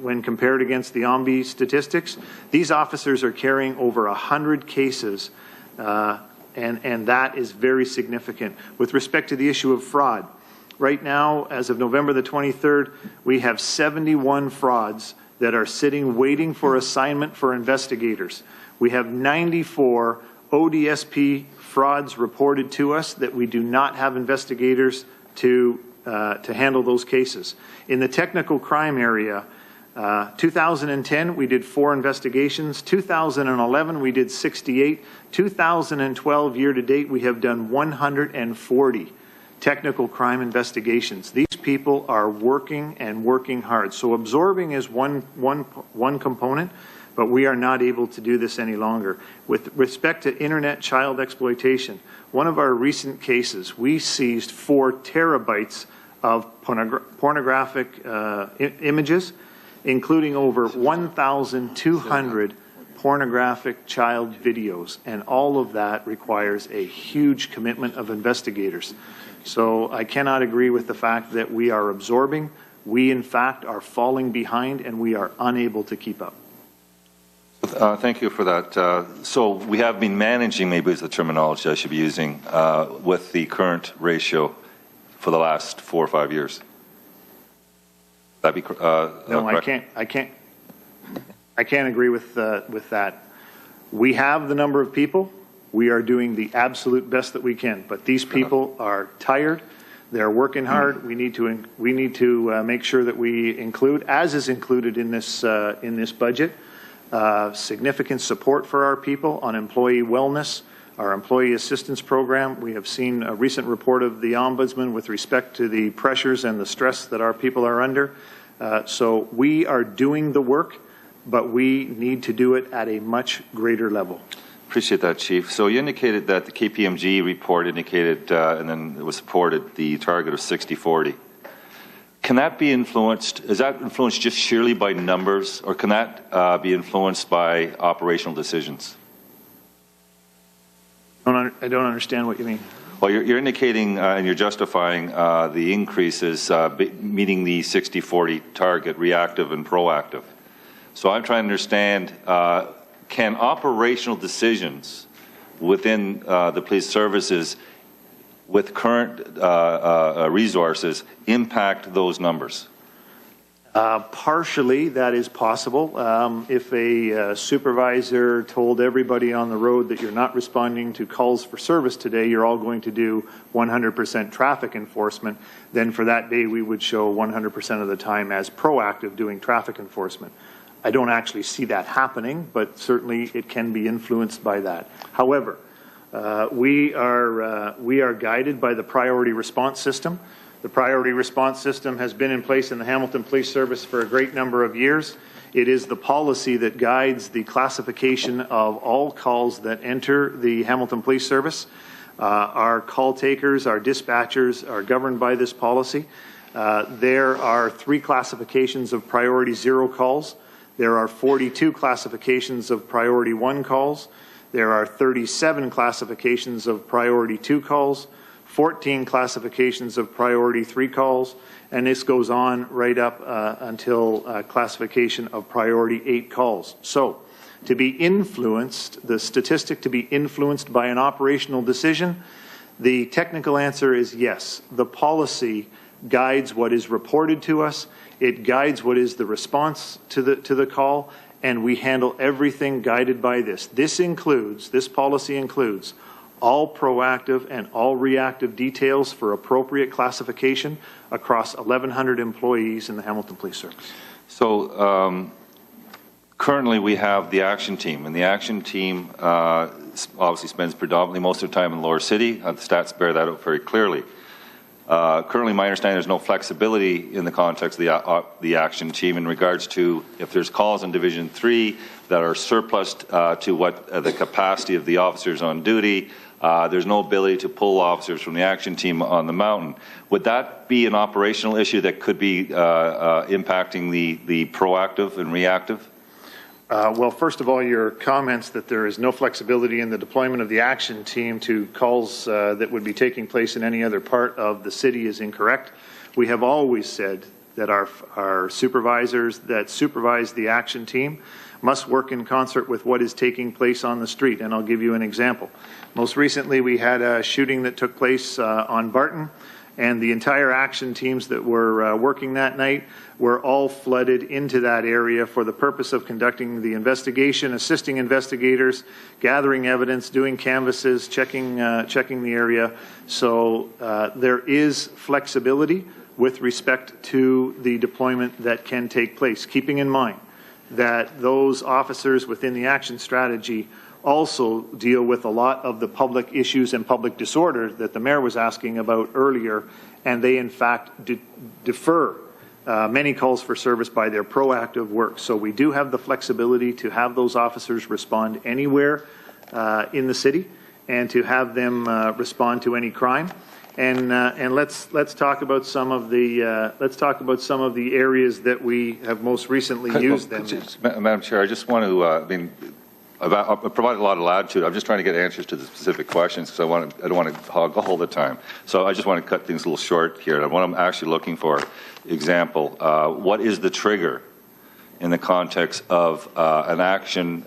when compared against the OMBI statistics. These officers are carrying over 100 cases, and that is very significant. With respect to the issue of fraud, right now, as of November the 23rd, we have 71 frauds that are sitting waiting for assignment for investigators. We have 94 ODSP frauds reported to us that we do not have investigators to handle those cases. In the technical crime area, 2010 we did 4 investigations. 2011 we did 68. 2012 year to date we have done 140 technical crime investigations. These people are working and working hard. So absorbing is one component, but we are not able to do this any longer. With respect to internet child exploitation, one of our recent cases, we seized 4 terabytes of pornographic images, including over 1,200 pornographic child videos, and all of that requires a huge commitment of investigators. So I cannot agree with the fact that we are absorbing. We, in fact, are falling behind, and we are unable to keep up. Thank you for that. So we have been managing, maybe is the terminology I should be using, with the current ratio for the last 4 or 5 years. That be No, correct? I can't agree with that. We have the number of people. We are doing the absolute best that we can, but these people are tired. They're working hard. We need to make sure that we include, as is included in this budget, significant support for our people on employee wellness, our employee assistance program. We have seen a recent report of the Ombudsman with respect to the pressures and the stress that our people are under. So we are doing the work, but we need to do it at a much greater level. Appreciate that, Chief. So you indicated that the KPMG report indicated, and then it was supported, the target of 60-40. Can that be influenced, is that influenced just sheerly by numbers, or can that be influenced by operational decisions? I don't understand what you mean. Well, you're indicating and you're justifying the increases meeting the 60-40 target, reactive and proactive. So I'm trying to understand, can operational decisions within the police services with current resources impact those numbers? Partially, that is possible. If a supervisor told everybody on the road that you're not responding to calls for service today, you're all going to do 100% traffic enforcement, then for that day we would show 100% of the time as proactive doing traffic enforcement. I don't actually see that happening, but certainly it can be influenced by that. However, we are guided by the priority response system. The priority response system has been in place in the Hamilton Police Service for a great number of years. It is the policy that guides the classification of all calls that enter the Hamilton Police Service. Our call takers, our dispatchers are governed by this policy. There are 3 classifications of priority 0 calls. There are 42 classifications of priority 1 calls. There are 37 classifications of priority 2 calls. 14 classifications of priority 3 calls, and this goes on right up until classification of priority 8 calls. So, to be influenced, the statistic to be influenced by an operational decision, the technical answer is yes. The policy guides what is reported to us, it guides what is the response to the call, and we handle everything guided by this. This policy includes all proactive and all reactive details for appropriate classification across 1,100 employees in the Hamilton Police Service. So currently we have the action team, and the action team obviously spends predominantly most of the time in Lower City. The stats bear that out very clearly. Currently, my understanding, there's no flexibility in the context of the action team in regards to if there's calls in Division 3 that are surplus to what the capacity of the officers on duty. There's no ability to pull officers from the action team on the mountain. Would that be an operational issue that could be impacting the proactive and reactive? Well, first of all, your comments that there is no flexibility in the deployment of the action team to calls that would be taking place in any other part of the city is incorrect. We have always said that our supervisors that supervise the action team must work in concert with what is taking place on the street, and I'll give you an example. Most recently, we had a shooting that took place on Barton, and the entire action teams that were working that night were all flooded into that area for the purpose of conducting the investigation, assisting investigators, gathering evidence, doing canvasses, checking the area. So there is flexibility with respect to the deployment that can take place, keeping in mind that those officers within the action strategy also deal with a lot of the public issues and public disorder that the Mayor was asking about earlier, and they in fact defer many calls for service by their proactive work. So we do have the flexibility to have those officers respond anywhere in the city and to have them respond to any crime. And let's talk about some of the areas that we have most recently used them. Madam Chair, I just want to I've provided a lot of latitude. I'm just trying to get answers to the specific questions because I don't want to hog all the time. So I just want to cut things a little short here. And what I'm actually looking for, example, what is the trigger in the context of an action,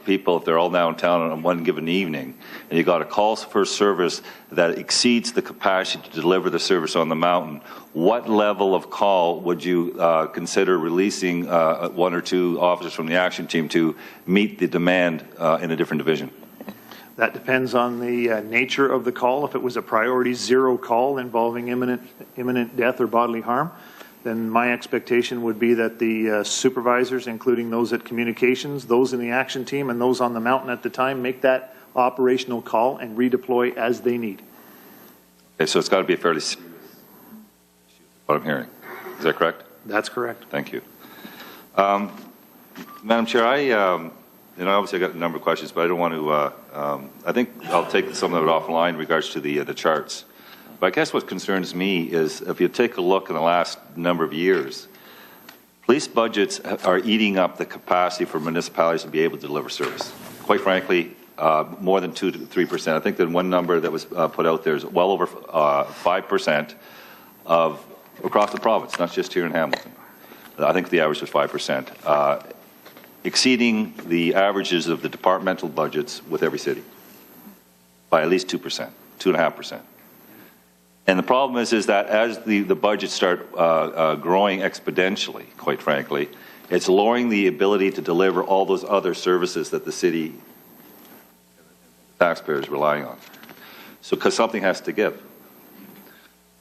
people, if they're all downtown on one given evening, and you got a call for service that exceeds the capacity to deliver the service on the mountain, what level of call would you consider releasing one or two officers from the action team to meet the demand in a different division? That depends on the nature of the call. If it was a priority 0 call involving imminent death or bodily harm, then my expectation would be that the supervisors, including those at communications, those in the action team, and those on the mountain at the time, make that operational call and redeploy as they need. Okay, so it's got to be a fairly serious issue, what I'm hearing. Is that correct? That's correct. Thank you. Madam Chair, obviously I got a number of questions, but I don't want to, I think I'll take some of it offline in regards to the charts. But I guess what concerns me is if you take a look in the last number of years, police budgets are eating up the capacity for municipalities to be able to deliver service. Quite frankly, more than 2 to 3%. I think that one number that was put out there is well over 5% of across the province, not just here in Hamilton. I think the average was 5%, exceeding the averages of the departmental budgets with every city by at least 2%, 2.5%. And the problem is that as the budgets start growing exponentially, quite frankly, it's lowering the ability to deliver all those other services that the city taxpayers are relying on. So, because something has to give.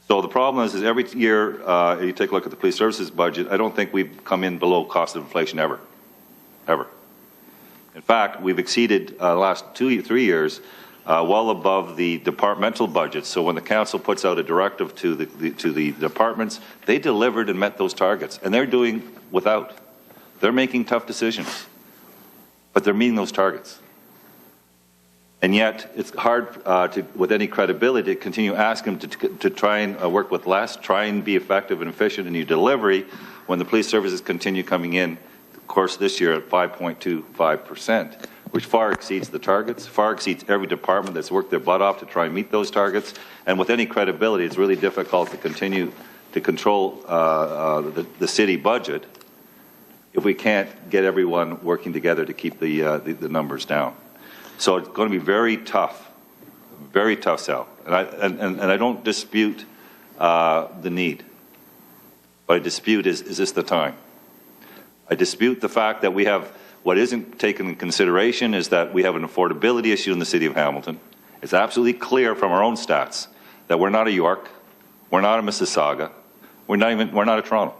So the problem is every year you take a look at the police services budget, I don't think we've come in below cost of inflation ever. Ever. In fact, we've exceeded the last 2 or 3 years well above the departmental budgets. So when the council puts out a directive to the departments, they delivered and met those targets, and they're doing without. They're making tough decisions, but they're meeting those targets. And yet, it's hard with any credibility to continue asking them to try and work with less, try and be effective and efficient in your delivery when the police services continue coming in, of course, this year at 5.25%. which far exceeds the targets, far exceeds every department that's worked their butt off to try and meet those targets. And with any credibility, it's really difficult to continue to control the city budget if we can't get everyone working together to keep the numbers down. So it's going to be very tough sell. And I don't dispute the need. What I dispute is this the time? I dispute the fact that we have what isn't taken in consideration is that we have an affordability issue in the city of Hamilton. It's absolutely clear from our own stats that we're not a York, we're not a Mississauga, we're not a Toronto.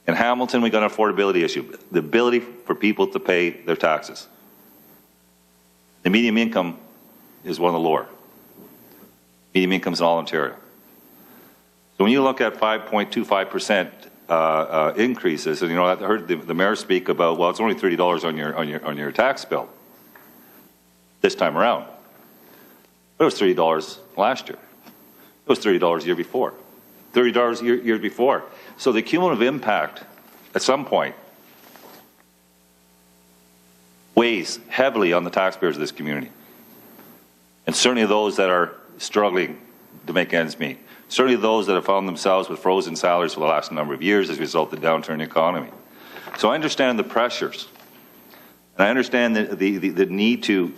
In Hamilton, we got an affordability issue, the ability for people to pay their taxes. The median income is one of the lower. Median income is in all Ontario. So when you look at 5.25% increases, and I heard the mayor speak about, well, it's only $30 on your tax bill this time around. But it was $30 last year. It was $30 the year before. $30 year before. So the cumulative impact at some point weighs heavily on the taxpayers of this community. And certainly those that are struggling to make ends meet. Certainly those that have found themselves with frozen salaries for the last number of years as a result of the downturn in the economy. So I understand the pressures. And I understand the need to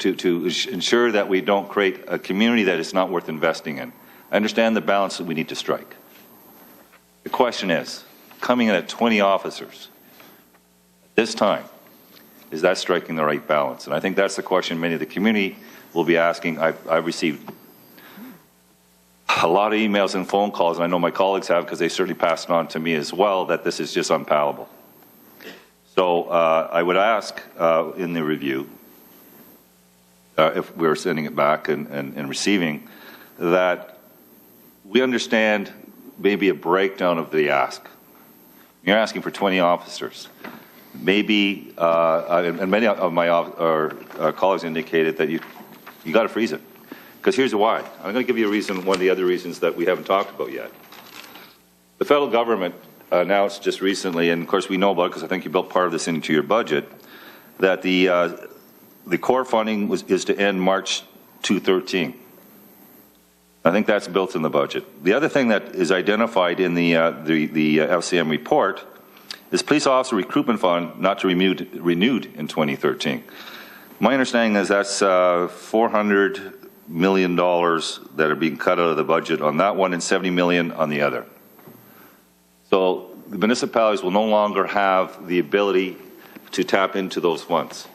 ensure that we don't create a community that is not worth investing in. I understand the balance that we need to strike. The question is, coming in at 20 officers this time, is that striking the right balance? And I think that's the question many of the community will be asking. I've received a lot of emails and phone calls, and I know my colleagues have because they certainly passed it on to me as well, that this is just unpalatable. So I would ask in the review, if we're sending it back and receiving, that we understand maybe a breakdown of the ask. You're asking for 20 officers. Maybe, and many of my colleagues indicated that you got to freeze it. Because here's why. I'm going to give you a reason, one of the other reasons that we haven't talked about yet. The federal government announced just recently, and of course we know about it because I think you built part of this into your budget, that the core funding is to end March 2013. I think that's built in the budget. The other thing that is identified in the FCM report This police officer recruitment fund not to be renewed in 2013. My understanding is that's $400 million that are being cut out of the budget on that one and $70 million on the other. So the municipalities will no longer have the ability to tap into those funds.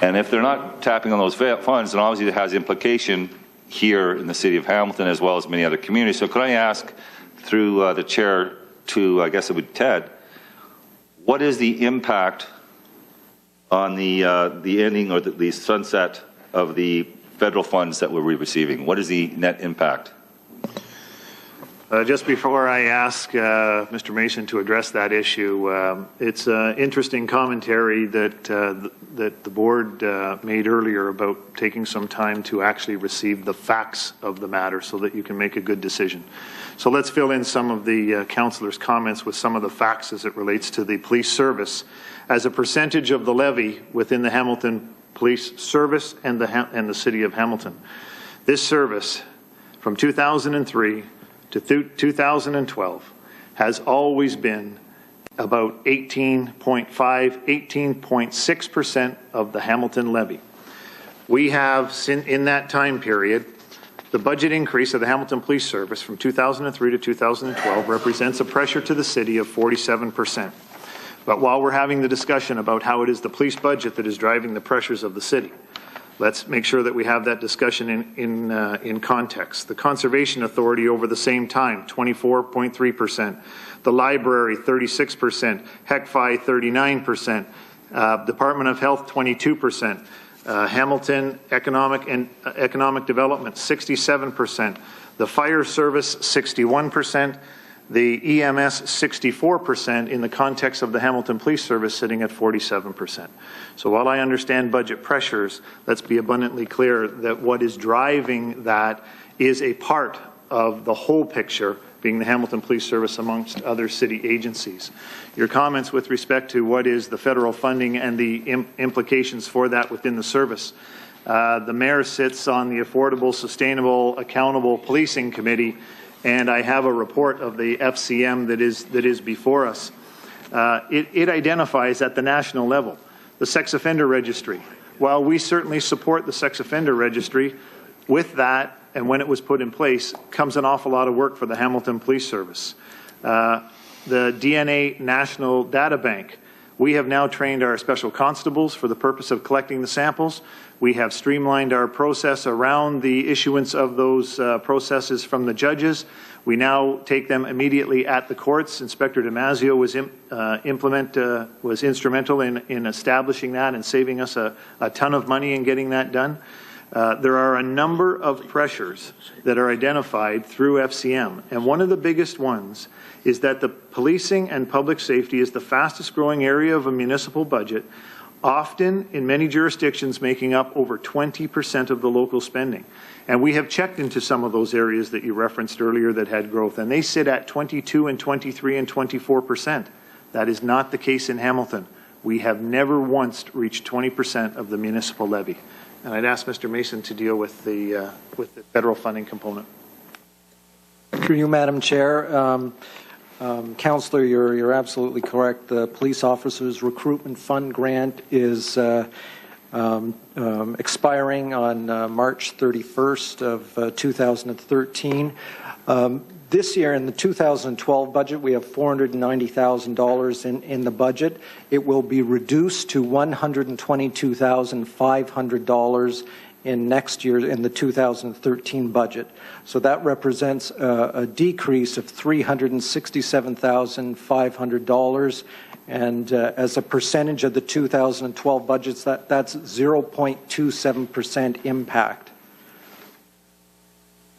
And if they're not tapping on those funds, then obviously it has implication here in the city of Hamilton as well as many other communities. So could I ask through the chair to, I guess it would Ted, what is the impact on the ending or the sunset of the federal funds that we're receiving? What is the net impact? Just before I ask Mr. Mason to address that issue, it's interesting commentary that the board made earlier about taking some time to actually receive the facts of the matter so that you can make a good decision. So let's fill in some of the councillors' comments with some of the facts as it relates to the police service as a percentage of the levy within the Hamilton Police Service and the city of Hamilton. This service from 2003 to 2012 has always been about 18.5, 18.6% of the Hamilton levy. We have, in that time period, the budget increase of the Hamilton Police Service from 2003 to 2012 represents a pressure to the city of 47%. But while we're having the discussion about how it is the police budget that is driving the pressures of the city, let's make sure that we have that discussion in context. The Conservation Authority over the same time, 24.3%. The Library, 36%. HECFI, 39%. Department of Health, 22%. Hamilton Economic Development, 67%. The Fire Service, 61%. The EMS, 64% in the context of the Hamilton Police Service sitting at 47%. So while I understand budget pressures, let's be abundantly clear that what is driving that is a part of the whole picture, being the Hamilton Police Service amongst other city agencies. Your comments with respect to what is the federal funding and the implications for that within the service. The mayor sits on the Affordable, Sustainable, Accountable Policing Committee, and I have a report of the FCM that is before us. It identifies at the national level the sex offender registry. While we certainly support the sex offender registry, with that and when it was put in place comes an awful lot of work for the Hamilton Police Service. The DNA National Data Bank. We have now trained our special constables for the purpose of collecting the samples. We have streamlined our process around the issuance of those processes from the judges. We now take them immediately at the courts. Inspector Damasio was instrumental in establishing that and saving us a ton of money in getting that done. There are a number of pressures that are identified through FCM, and one of the biggest ones is that the policing and public safety is the fastest growing area of a municipal budget, often in many jurisdictions making up over 20% of the local spending. And we have checked into some of those areas that you referenced earlier that had growth, and they sit at 22 and 23 and 24%. That is not the case in Hamilton. We have never once reached 20% of the municipal levy. And I'd ask Mr. Mason to deal with the federal funding component. Through you, Madam Chair. Councillor, you're absolutely correct. The Police Officers Recruitment Fund grant is expiring on March 31st of 2013. This year, in the 2012 budget, we have $490,000 in the budget. It will be reduced to $122,500 in next year in the 2013 budget. So that represents a decrease of $367,500. And as a percentage of the 2012 budgets, that's 0.27% impact.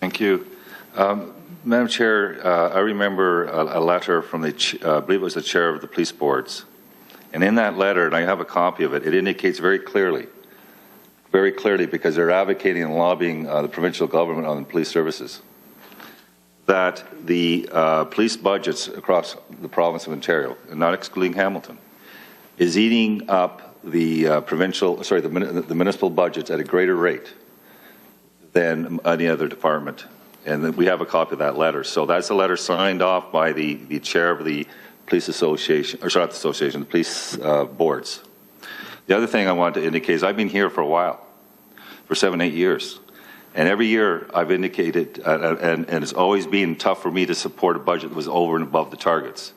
Thank you. Madam Chair, I remember a letter from I believe it was the chair of the police boards. And in that letter, and I have a copy of it, it indicates very clearly, because they're advocating and lobbying the provincial government on police services, that the police budgets across the province of Ontario, and not excluding Hamilton, is eating up the the municipal budgets at a greater rate than any other department. And we have a copy of that letter. So that's a letter signed off by the chair of the police association, or sorry, not the association, the police boards. The other thing I wanted to indicate is I've been here for a while, for 7, 8 years. And every year I've indicated, and it's always been tough for me to support a budget that was over and above the targets.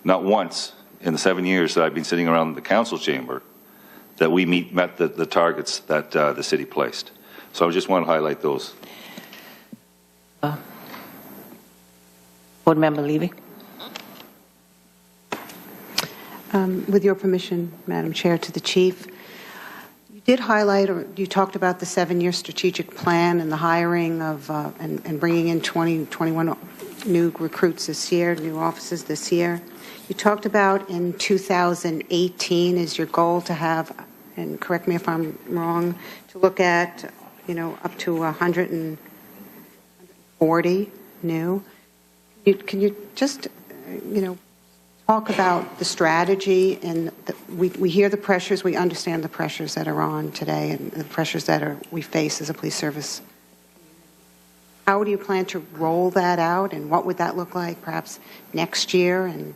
Not once in the 7 years that I've been sitting around the council chamber that we met the targets that the city placed. So I just want to highlight those. Board Member Levy. With your permission, Madam Chair, to the Chief, you did highlight, or you talked about the 7-year strategic plan and the hiring of, and bringing in 21 new recruits this year, new officers this year. You talked about in 2018 is your goal to have, and correct me if I'm wrong, to look at, up to 140 new. Can you just, talk about the strategy? And we hear the pressures, we understand the pressures that are on today and the pressures that we face as a police service. How do you plan to roll that out, and what would that look like perhaps next year and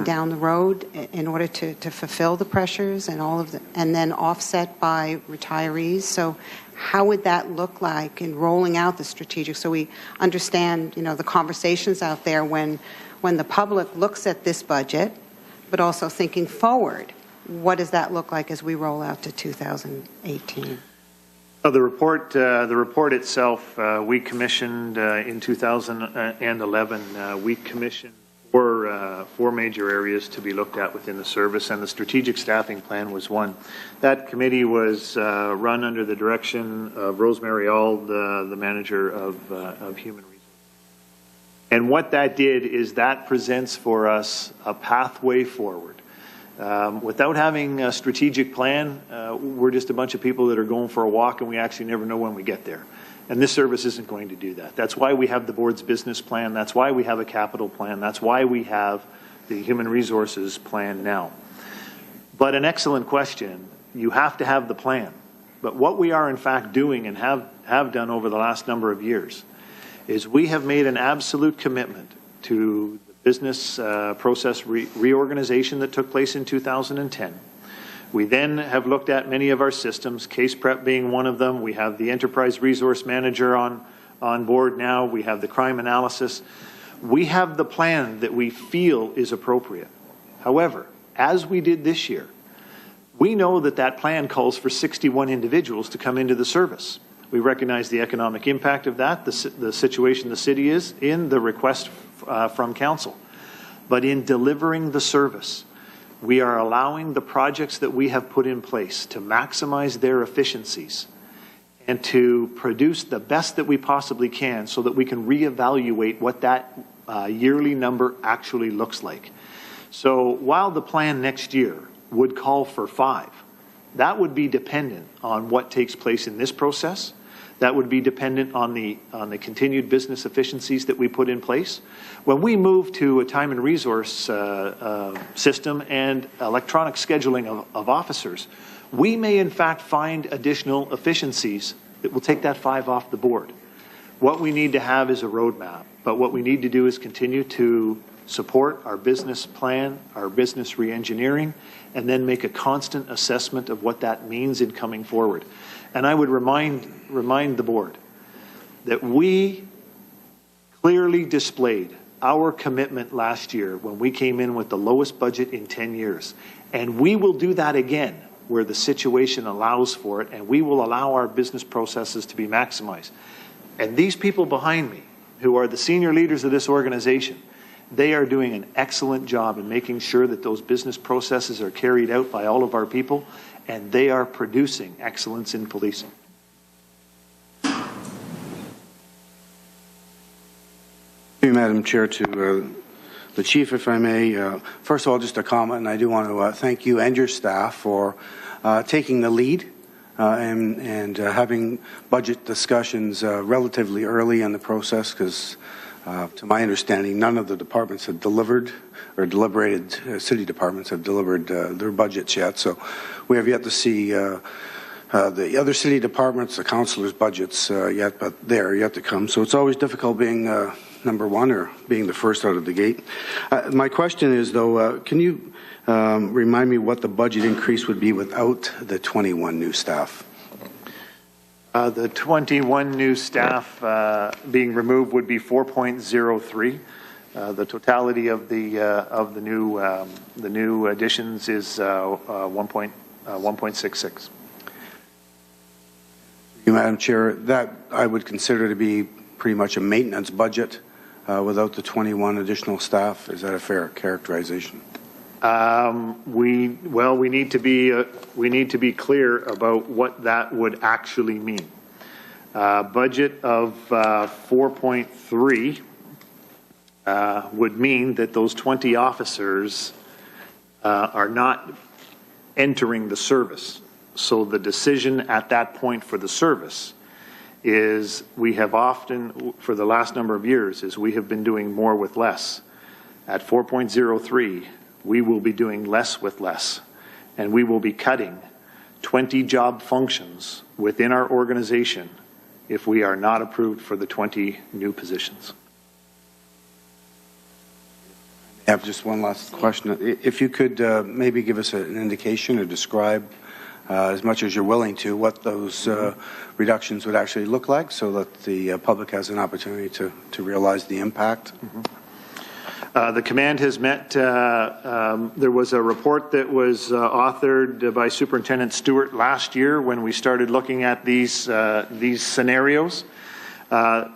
down the road in order to fulfill the pressures and all of the, and then offset by retirees? So how would that look like in rolling out the strategic, so we understand, the conversations out there when the public looks at this budget, but also thinking forward, what does that look like as we roll out to 2018? The report itself, we commissioned in 2011. We commissioned four major areas to be looked at within the service, and the strategic staffing plan was one. That committee was run under the direction of Rosemary Auld, the manager of Human Resources. And what that did is that presents for us a pathway forward. Without having a strategic plan, we're just a bunch of people that are going for a walk, and we actually never know when we get there. And this service isn't going to do that. That's why we have the board's business plan. That's why we have a capital plan. That's why we have the human resources plan now. But an excellent question. You have to have the plan. But what we are in fact doing and have done over the last number of years is we have made an absolute commitment to the business process reorganization that took place in 2010. We then have looked at many of our systems, case prep being one of them. We have the enterprise resource manager on board now. We have the crime analysis. We have the plan that we feel is appropriate. However, as we did this year, we know that that plan calls for 61 individuals to come into the service. We recognize the economic impact of that, the situation the city is in, the request from council. But in delivering the service, we are allowing the projects that we have put in place to maximize their efficiencies and to produce the best that we possibly can so that we can reevaluate what that yearly number actually looks like. So while the plan next year would call for 5, that would be dependent on what takes place in this process. That would be dependent on the continued business efficiencies that we put in place. When we move to a time and resource system and electronic scheduling of officers, we may in fact find additional efficiencies that will take that 5 off the board. What we need to have is a roadmap, but what we need to do is continue to support our business plan, our business re-engineering, and then make a constant assessment of what that means in coming forward. And I would remind the board that we clearly displayed our commitment last year when we came in with the lowest budget in 10 years. And we will do that again where the situation allows for it, and we will allow our business processes to be maximized. And these people behind me, who are the senior leaders of this organization, they are doing an excellent job in making sure that those business processes are carried out by all of our people, and they are producing excellence in policing. Thank you, Madam Chair. To the Chief, if I may, first of all, just a comment, and I do want to thank you and your staff for taking the lead and having budget discussions relatively early in the process, because to my understanding, none of the departments have delivered or deliberated, city departments have delivered their budgets yet. So we have yet to see the other city departments, the councillors' budgets yet, but they are yet to come. So it's always difficult being number one, or being the first out of the gate. My question is, though, can you remind me what the budget increase would be without the 21 new staff? The 21 new staff being removed would be 4.03. The totality of the new additions is 1.66. Madam Chair, that I would consider to be pretty much a maintenance budget without the 21 additional staff. Is that a fair characterization? We need to be clear about what that would actually mean. Budget of 4.3 would mean that those 20 officers are not entering the service. So the decision at that point for the service is we have often, for the last number of years, is we have been doing more with less. At 4.03, we will be doing less with less, and we will be cutting 20 job functions within our organization if we are not approved for the 20 new positions. I have just one last question. If you could maybe give us an indication or describe as much as you're willing to, what those reductions would actually look like so that the public has an opportunity to realize the impact. The command has met. There was a report that was authored by Superintendent Stewart last year when we started looking at these scenarios.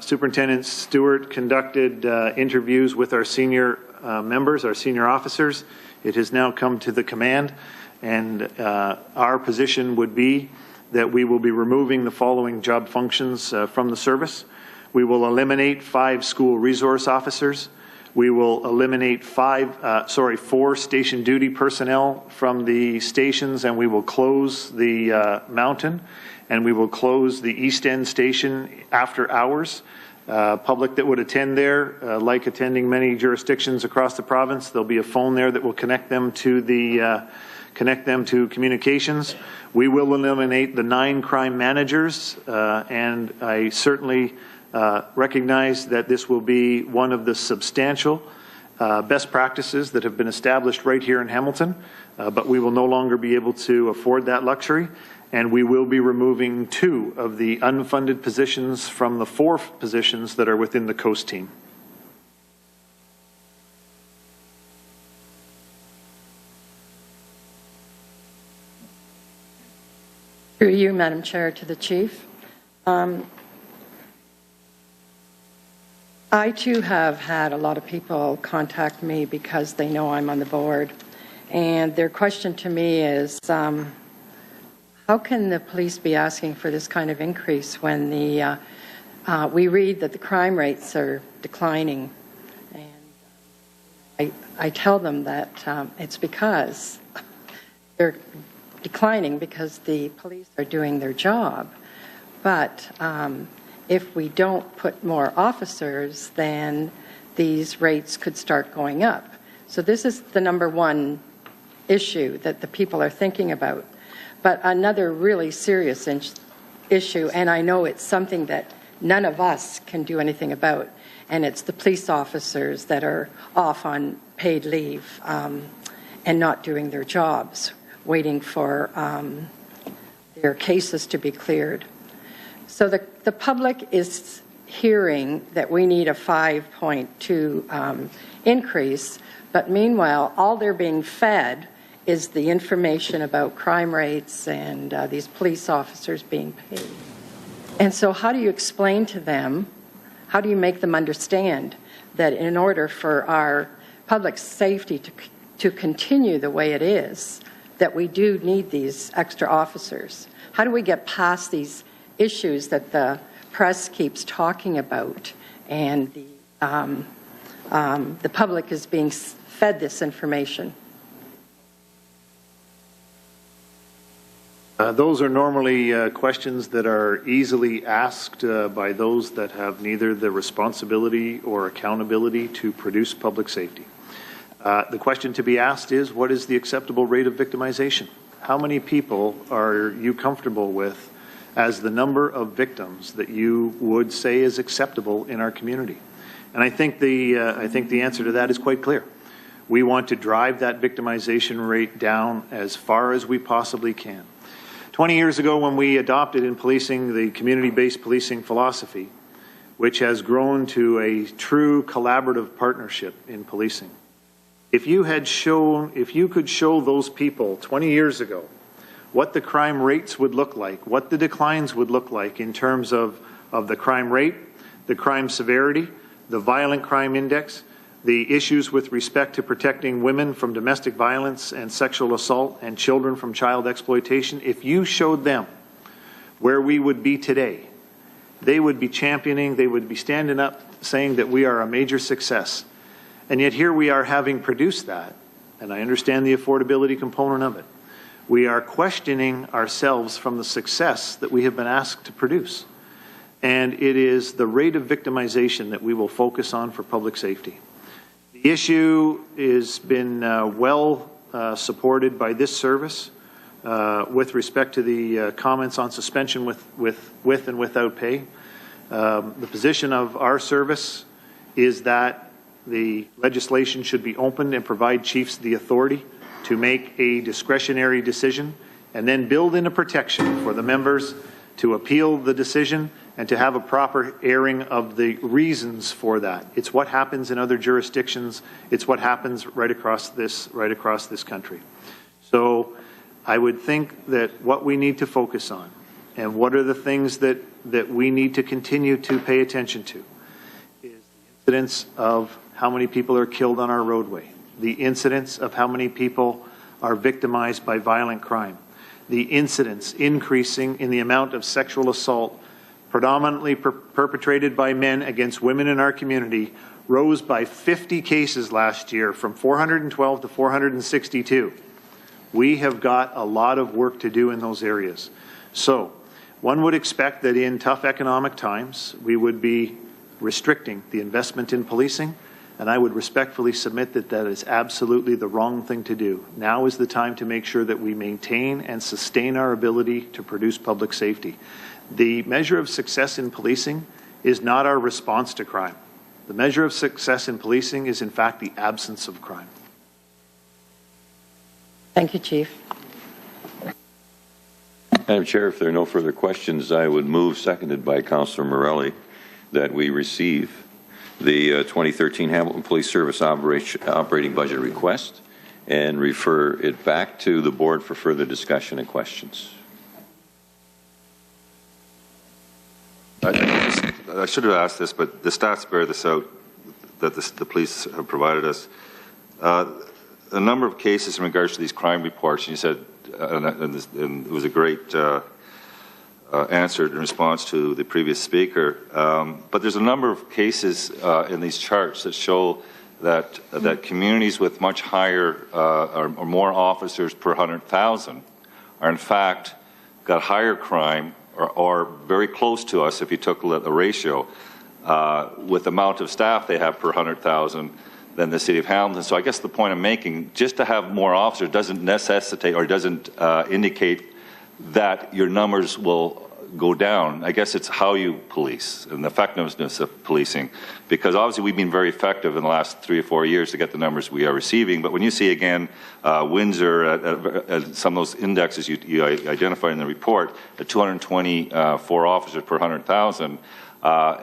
Superintendent Stewart conducted interviews with our senior members, our senior officers. It has now come to the command, and our position would be that we will be removing the following job functions from the service. We will eliminate 5 school resource officers. We will eliminate 4 station duty personnel from the stations, and we will close the Mountain, and we will close the East End station after hours. Public that would attend there, like attending many jurisdictions across the province, there'll be a phone there that will connect them to communications. We will eliminate the 9 crime managers, and I certainly recognize that this will be one of the substantial best practices that have been established right here in Hamilton, but we will no longer be able to afford that luxury, and we will be removing 2 of the unfunded positions from the 4 positions that are within the Coast team. Through you, Madam Chair, to the Chief. I, too, have had a lot of people contact me because they know I'm on the board. And their question to me is, how can the police be asking for this kind of increase when we read that the crime rates are declining? And I tell them that it's because they're declining because the police are doing their job. But if we don't put more officers, then these rates could start going up. So this is the number one issue that the people are thinking about. But another really serious issue, and I know it's something that none of us can do anything about, and it's the police officers that are off on paid leave and not doing their jobs, waiting for their cases to be cleared. So the public is hearing that we need a 5.2 increase, but meanwhile, all they're being fed is the information about crime rates and these police officers being paid. And so how do you explain to them, how do you make them understand that in order for our public safety to continue the way it is, that we do need these extra officers? How do we get past these issues that the press keeps talking about and the public is being fed this information? Those are normally questions that are easily asked by those that have neither the responsibility or accountability to produce public safety. The question to be asked is, what is the acceptable rate of victimization? How many people are you comfortable with as the number of victims that you would say is acceptable in our community? And I think the answer to that is quite clear. We want to drive that victimization rate down as far as we possibly can. 20 years ago, when we adopted in policing the community-based policing philosophy, which has grown to a true collaborative partnership in policing, if you could show those people 20 years ago what the crime rates would look like, what the declines would look like in terms of the crime rate, the crime severity, the violent crime index, the issues with respect to protecting women from domestic violence and sexual assault and children from child exploitation, if you showed them where we would be today, they would be championing, they would be standing up saying that we are a major success. And yet here we are having produced that, and I understand the affordability component of it. We are questioning ourselves from the success that we have been asked to produce. And it is the rate of victimization that we will focus on for public safety. The issue has been well supported by this service with respect to the comments on suspension with and without pay. The position of our service is that the legislation should be opened and provide chiefs the authority to make a discretionary decision and then build in a protection for the members to appeal the decision and to have a proper airing of the reasons for that. It's what happens in other jurisdictions. It's what happens right across this country. So I would think that what we need to focus on and what are the things that we need to continue to pay attention to is the incidence of how many people are killed on our roadway, the incidence of how many people are victimized by violent crime, the incidence increasing in the amount of sexual assault predominantly perpetrated by men against women in our community rose by 50 cases last year from 412 to 462. We have got a lot of work to do in those areas. So one would expect that in tough economic times, we would be restricting the investment in policing, and I would respectfully submit that that is absolutely the wrong thing to do. Now is the time to make sure that we maintain and sustain our ability to produce public safety. The measure of success in policing is not our response to crime. The measure of success in policing is, in fact, the absence of crime. Thank you, Chief. Madam Chair, if there are no further questions, I would move, seconded by Councillor Morelli, that we receive the 2013 Hamilton Police Service operating budget request and refer it back to the board for further discussion and questions. I should have asked this, but the stats bear this out that the police have provided us. A number of cases in regards to these crime reports, and you said, and it was a great answer in response to the previous speaker, but there's a number of cases in these charts that show that communities with much higher or more officers per 100,000 are in fact got higher crime or very close to us if you took a ratio with the amount of staff they have per 100,000 than the City of Hamilton. So I guess the point I'm making, just to have more officers doesn't necessitate or doesn't indicate that your numbers will go down. I guess it's how you police and the effectiveness of policing, because obviously we've been very effective in the last 3 or 4 years to get the numbers we are receiving. But when you see again Windsor at some of those indexes you identified in the report at 224 officers per 100,000,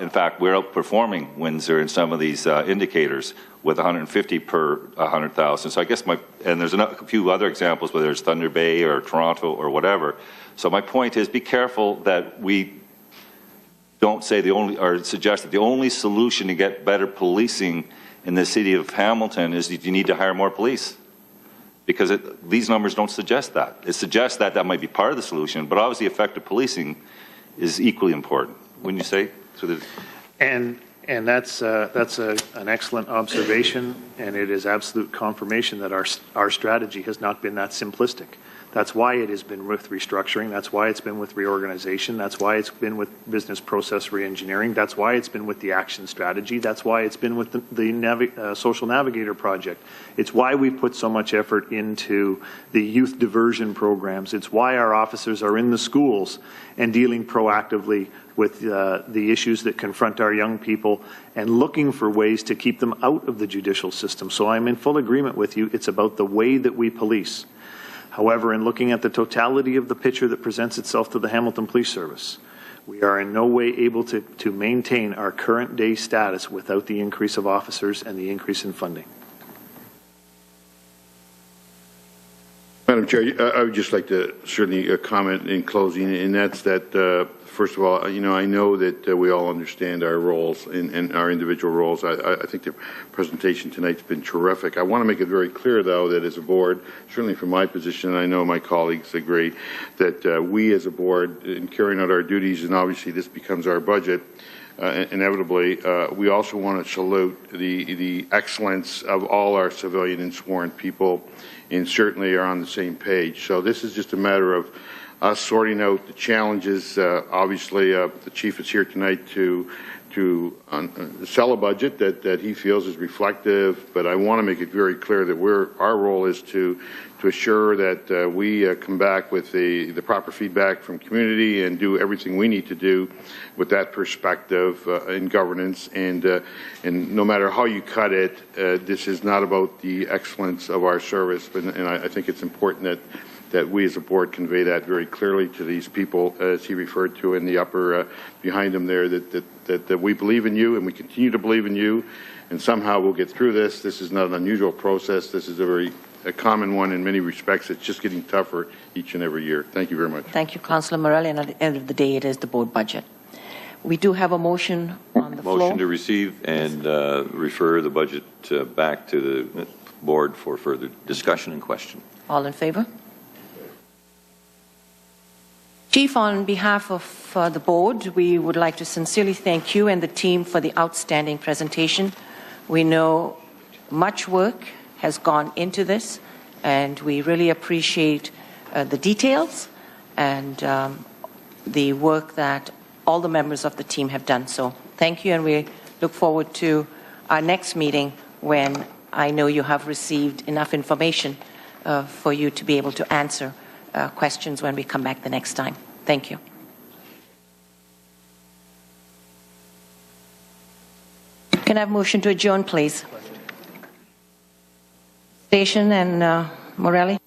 in fact we're outperforming Windsor in some of these indicators with 150 per 100,000. So I guess and there's a few other examples, whether it's Thunder Bay or Toronto or whatever. So my point is, be careful that we don't say or suggest that the only solution to get better policing in the City of Hamilton is that you need to hire more police, because these numbers don't suggest that. It suggests that that might be part of the solution, but obviously effective policing is equally important. Wouldn't you say? And that's an excellent observation, and it is absolute confirmation that our strategy has not been that simplistic. That's why it has been with restructuring. That's why it's been with reorganization. That's why it's been with business process reengineering. That's why it's been with the action strategy. That's why it's been with the Social Navigator project. It's why we put so much effort into the youth diversion programs. It's why our officers are in the schools and dealing proactively with the issues that confront our young people and looking for ways to keep them out of the judicial system. So I'm in full agreement with you. It's about the way that we police. However, in looking at the totality of the picture that presents itself to the Hamilton Police Service, we are in no way able to maintain our current day status without the increase of officers and the increase in funding. Madam Chair, I would just like to certainly comment in closing, and that's that, first of all, I know that we all understand our roles and our individual roles. I think the presentation tonight's been terrific. I want to make it very clear, though, that as a board, certainly from my position, and I know my colleagues agree, that we as a board, in carrying out our duties, and obviously this becomes our budget, inevitably, we also want to salute the excellence of all our civilian and sworn people, and certainly are on the same page. So this is just a matter of us sorting out the challenges. Obviously, the chief is here tonight to sell a budget that he feels is reflective, but I want to make it very clear that our role is to assure that we come back with the proper feedback from community and do everything we need to do with that perspective in governance. And no matter how you cut it, this is not about the excellence of our service. And I think it's important that we as a board convey that very clearly to these people, as he referred to in the upper behind him there, that we believe in you and we continue to believe in you, and somehow we'll get through this. This is not an unusual process. This is a common one in many respects. It's just getting tougher each and every year. Thank you very much. Thank you, Councillor Morelli. And at the end of the day, it is the board budget. We do have a motion on the floor. Motion to receive and refer the budget back to the board for further discussion and question. All in favor? Chief, on behalf of the board, we would like to sincerely thank you and the team for the outstanding presentation. We know much work has gone into this, and we really appreciate the details and the work that all the members of the team have done. So thank you, and we look forward to our next meeting when I know you have received enough information for you to be able to answer questions when we come back the next time. Thank you. Can I have a motion to adjourn, please? Station and Morelli.